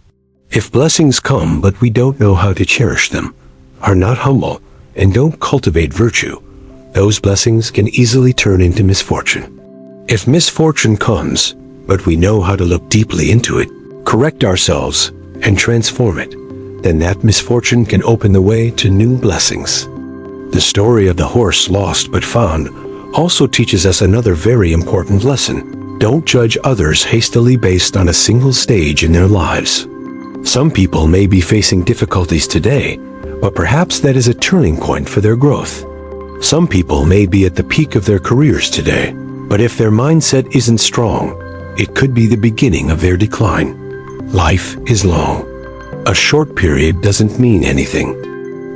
If blessings come but we don't know how to cherish them, are not humble, and don't cultivate virtue, those blessings can easily turn into misfortune. If misfortune comes, but we know how to look deeply into it, correct ourselves, and transform it, then that misfortune can open the way to new blessings. The story of the horse lost but found also teaches us another very important lesson. Don't judge others hastily based on a single stage in their lives. Some people may be facing difficulties today, but perhaps that is a turning point for their growth. Some people may be at the peak of their careers today, but if their mindset isn't strong, it could be the beginning of their decline. Life is long. A short period doesn't mean anything.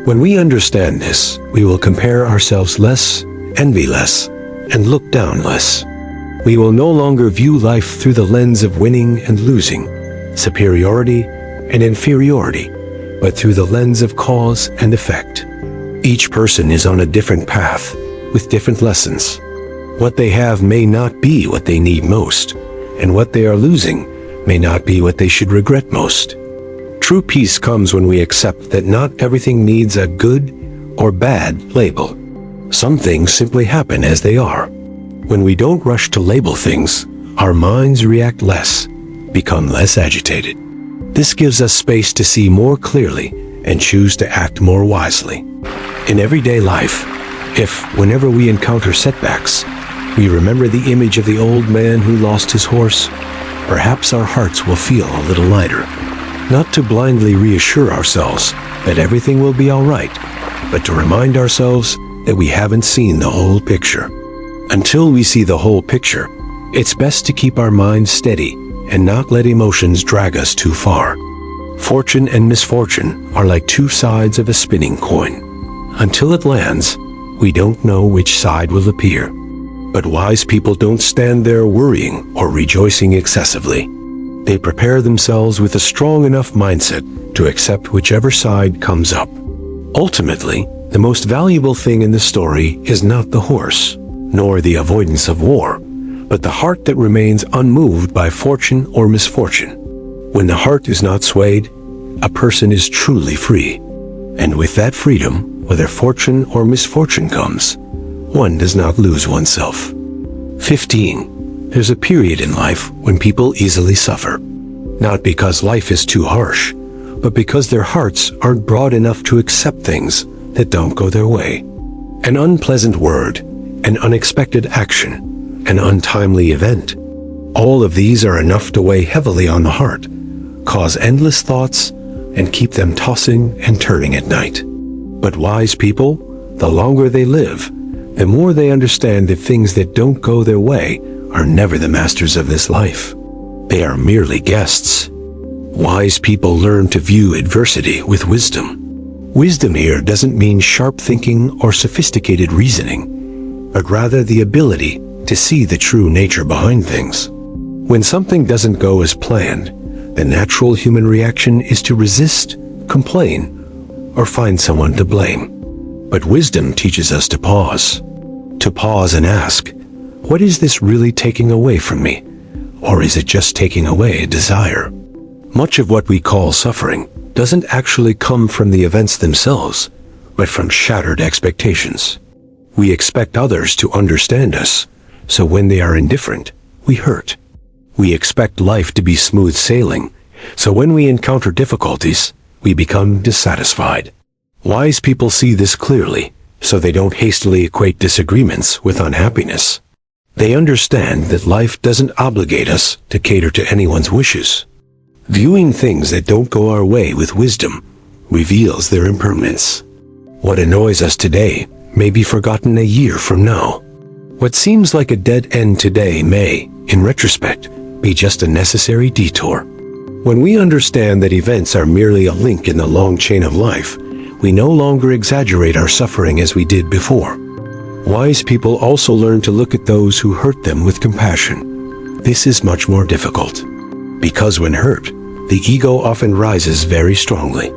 When we understand this, we will compare ourselves less, envy less, and look down less. We will no longer view life through the lens of winning and losing, superiority and inferiority, but through the lens of cause and effect. Each person is on a different path, with different lessons. What they have may not be what they need most, and what they are losing may not be what they should regret most. True peace comes when we accept that not everything needs a good or bad label. Some things simply happen as they are. When we don't rush to label things, our minds react less, become less agitated. This gives us space to see more clearly and choose to act more wisely. In everyday life, whenever we encounter setbacks, we remember the image of the old man who lost his horse, perhaps our hearts will feel a little lighter. Not to blindly reassure ourselves that everything will be all right, but to remind ourselves that we haven't seen the whole picture. Until we see the whole picture, it's best to keep our minds steady and not let emotions drag us too far. Fortune and misfortune are like two sides of a spinning coin. Until it lands, we don't know which side will appear. But wise people don't stand there worrying or rejoicing excessively. They prepare themselves with a strong enough mindset to accept whichever side comes up. Ultimately, the most valuable thing in the story is not the horse, nor the avoidance of war, but the heart that remains unmoved by fortune or misfortune. When the heart is not swayed, a person is truly free. And with that freedom, whether fortune or misfortune comes, one does not lose oneself. 15. There's a period in life when people easily suffer. Not because life is too harsh, but because their hearts aren't broad enough to accept things that don't go their way. An unpleasant word, an unexpected action, an untimely event. All of these are enough to weigh heavily on the heart, cause endless thoughts, and keep them tossing and turning at night. But wise people, the longer they live, the more they understand that things that don't go their way are never the masters of this life. They are merely guests. Wise people learn to view adversity with wisdom. Wisdom here doesn't mean sharp thinking or sophisticated reasoning, but rather the ability to see the true nature behind things. When something doesn't go as planned, the natural human reaction is to resist, complain, or find someone to blame. But wisdom teaches us to pause and ask, what is this really taking away from me? Or is it just taking away a desire? Much of what we call suffering doesn't actually come from the events themselves, but from shattered expectations. We expect others to understand us, so when they are indifferent, we hurt. We expect life to be smooth sailing, so when we encounter difficulties, we become dissatisfied. Wise people see this clearly, so they don't hastily equate disagreements with unhappiness. They understand that life doesn't obligate us to cater to anyone's wishes. Viewing things that don't go our way with wisdom reveals their impermanence. What annoys us today may be forgotten a year from now. What seems like a dead end today may, in retrospect, be just a necessary detour. When we understand that events are merely a link in the long chain of life, we no longer exaggerate our suffering as we did before. Wise people also learn to look at those who hurt them with compassion. This is much more difficult, because when hurt, the ego often rises very strongly.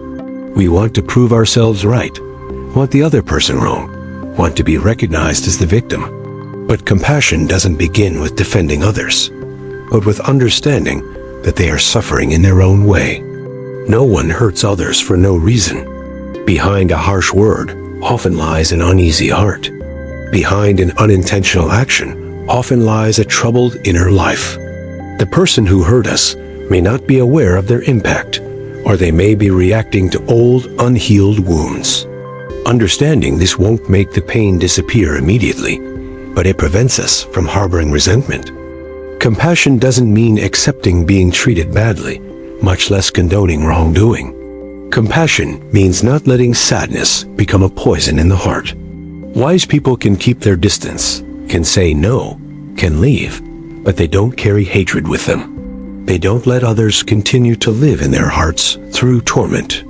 We want to prove ourselves right, want the other person wrong, want to be recognized as the victim. But compassion doesn't begin with defending others, but with understanding that they are suffering in their own way. No one hurts others for no reason. Behind a harsh word often lies an uneasy heart. Behind an unintentional action often lies a troubled inner life. The person who hurt us may not be aware of their impact, or they may be reacting to old, unhealed wounds. Understanding this won't make the pain disappear immediately, but it prevents us from harboring resentment. Compassion doesn't mean accepting being treated badly, much less condoning wrongdoing. Compassion means not letting sadness become a poison in the heart. Wise people can keep their distance, can say no, can leave, but they don't carry hatred with them. They don't let others continue to live in their hearts through torment.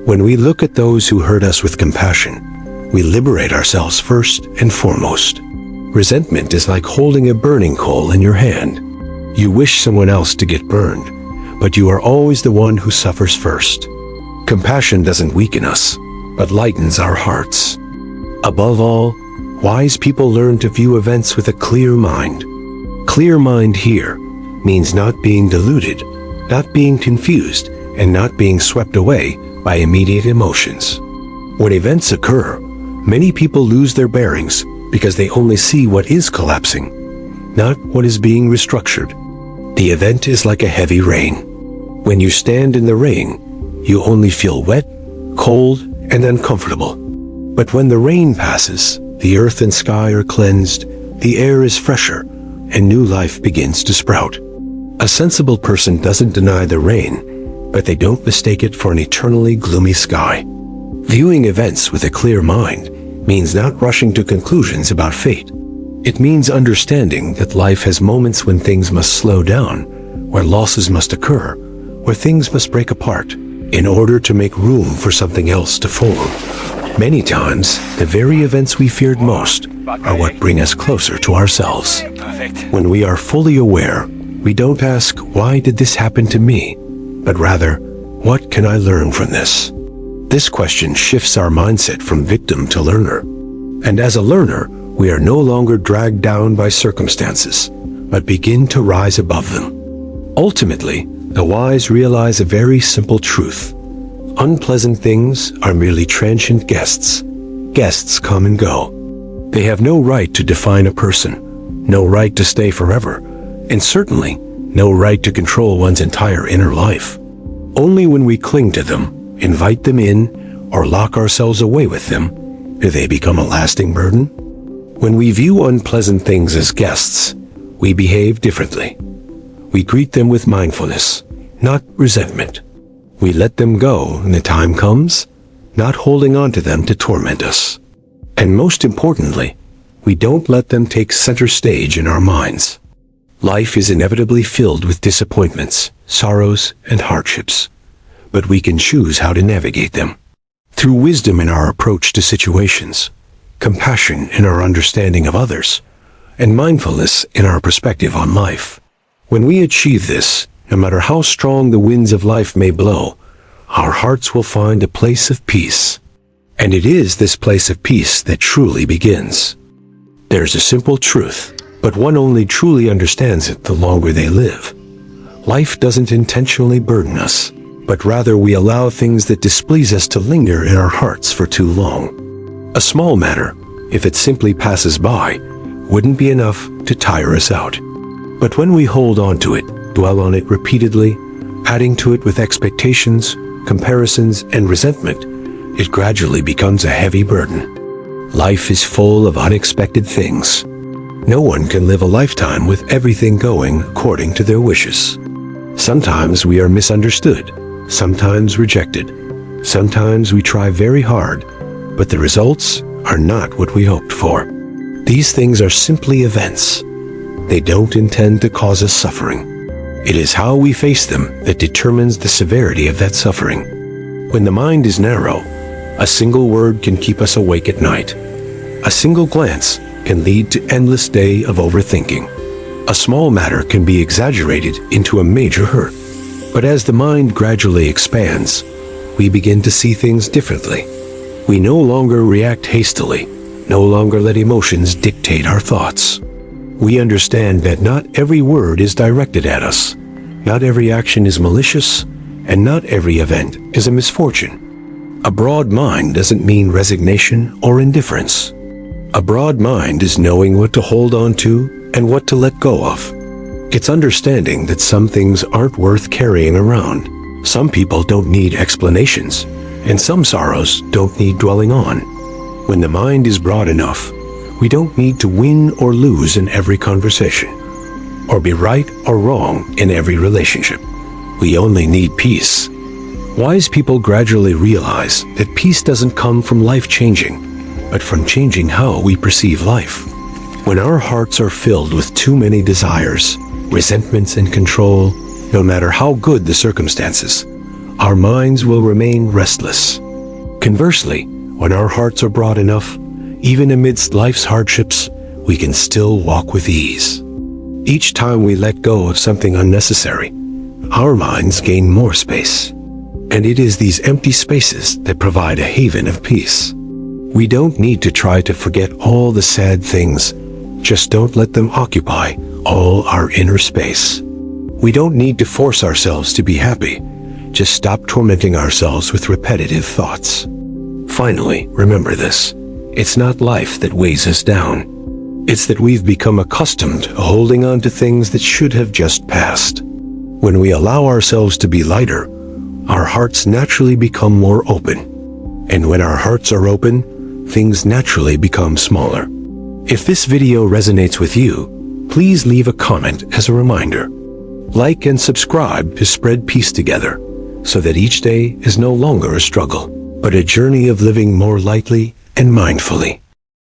When we look at those who hurt us with compassion, we liberate ourselves first and foremost. Resentment is like holding a burning coal in your hand. You wish someone else to get burned, but you are always the one who suffers first. Compassion doesn't weaken us, but lightens our hearts. Above all, wise people learn to view events with a clear mind. Clear mind here means not being deluded, not being confused, and not being swept away by immediate emotions. When events occur, many people lose their bearings because they only see what is collapsing, not what is being restructured. The event is like a heavy rain. When you stand in the rain, you only feel wet, cold, and uncomfortable. But when the rain passes, the earth and sky are cleansed, the air is fresher, and new life begins to sprout. A sensible person doesn't deny the rain, but they don't mistake it for an eternally gloomy sky. Viewing events with a clear mind means not rushing to conclusions about fate. It means understanding that life has moments when things must slow down, where losses must occur, where things must break apart, in order to make room for something else to form. Many times, the very events we feared most are what bring us closer to ourselves. When we are fully aware, we don't ask, "Why did this happen to me?" but rather, "What can I learn from this?" This question shifts our mindset from victim to learner. And as a learner, we are no longer dragged down by circumstances, but begin to rise above them. Ultimately, the wise realize a very simple truth. Unpleasant things are merely transient guests. Guests come and go. They have no right to define a person, no right to stay forever, and certainly no right to control one's entire inner life. Only when we cling to them, invite them in, or lock ourselves away with them, do they become a lasting burden. When we view unpleasant things as guests, we behave differently. We greet them with mindfulness, not resentment. We let them go when the time comes, not holding on to them to torment us. And most importantly, we don't let them take center stage in our minds. Life is inevitably filled with disappointments, sorrows, and hardships, but we can choose how to navigate them. Through wisdom in our approach to situations, compassion in our understanding of others, and mindfulness in our perspective on life. When we achieve this, no matter how strong the winds of life may blow, our hearts will find a place of peace. And it is this place of peace that truly begins. There's a simple truth, but one only truly understands it the longer they live. Life doesn't intentionally burden us, but rather we allow things that displease us to linger in our hearts for too long. A small matter, if it simply passes by, wouldn't be enough to tire us out. But when we hold on to it, dwell on it repeatedly, adding to it with expectations, comparisons, and resentment, it gradually becomes a heavy burden. Life is full of unexpected things. No one can live a lifetime with everything going according to their wishes. Sometimes we are misunderstood, sometimes rejected. Sometimes we try very hard, but the results are not what we hoped for. These things are simply events. They don't intend to cause us suffering. It is how we face them that determines the severity of that suffering. When the mind is narrow, a single word can keep us awake at night. A single glance can lead to endless day of overthinking. A small matter can be exaggerated into a major hurt. But as the mind gradually expands, we begin to see things differently. We no longer react hastily, no longer let emotions dictate our thoughts. We understand that not every word is directed at us, not every action is malicious, and not every event is a misfortune. A broad mind doesn't mean resignation or indifference. A broad mind is knowing what to hold on to and what to let go of. It's understanding that some things aren't worth carrying around. Some people don't need explanations, and some sorrows don't need dwelling on. When the mind is broad enough, we don't need to win or lose in every conversation, or be right or wrong in every relationship. We only need peace. Wise people gradually realize that peace doesn't come from life changing, but from changing how we perceive life. When our hearts are filled with too many desires, resentments, and control, no matter how good the circumstances, our minds will remain restless. Conversely, when our hearts are broad enough, even amidst life's hardships, we can still walk with ease. Each time we let go of something unnecessary, our minds gain more space. And it is these empty spaces that provide a haven of peace. We don't need to try to forget all the sad things. Just don't let them occupy all our inner space. We don't need to force ourselves to be happy. Just stop tormenting ourselves with repetitive thoughts. Finally, remember this. It's not life that weighs us down. It's that we've become accustomed to holding on to things that should have just passed. When we allow ourselves to be lighter, our hearts naturally become more open. And when our hearts are open, things naturally become smaller. If this video resonates with you, please leave a comment as a reminder. Like and subscribe to spread peace together, so that each day is no longer a struggle, but a journey of living more lightly and mindfully.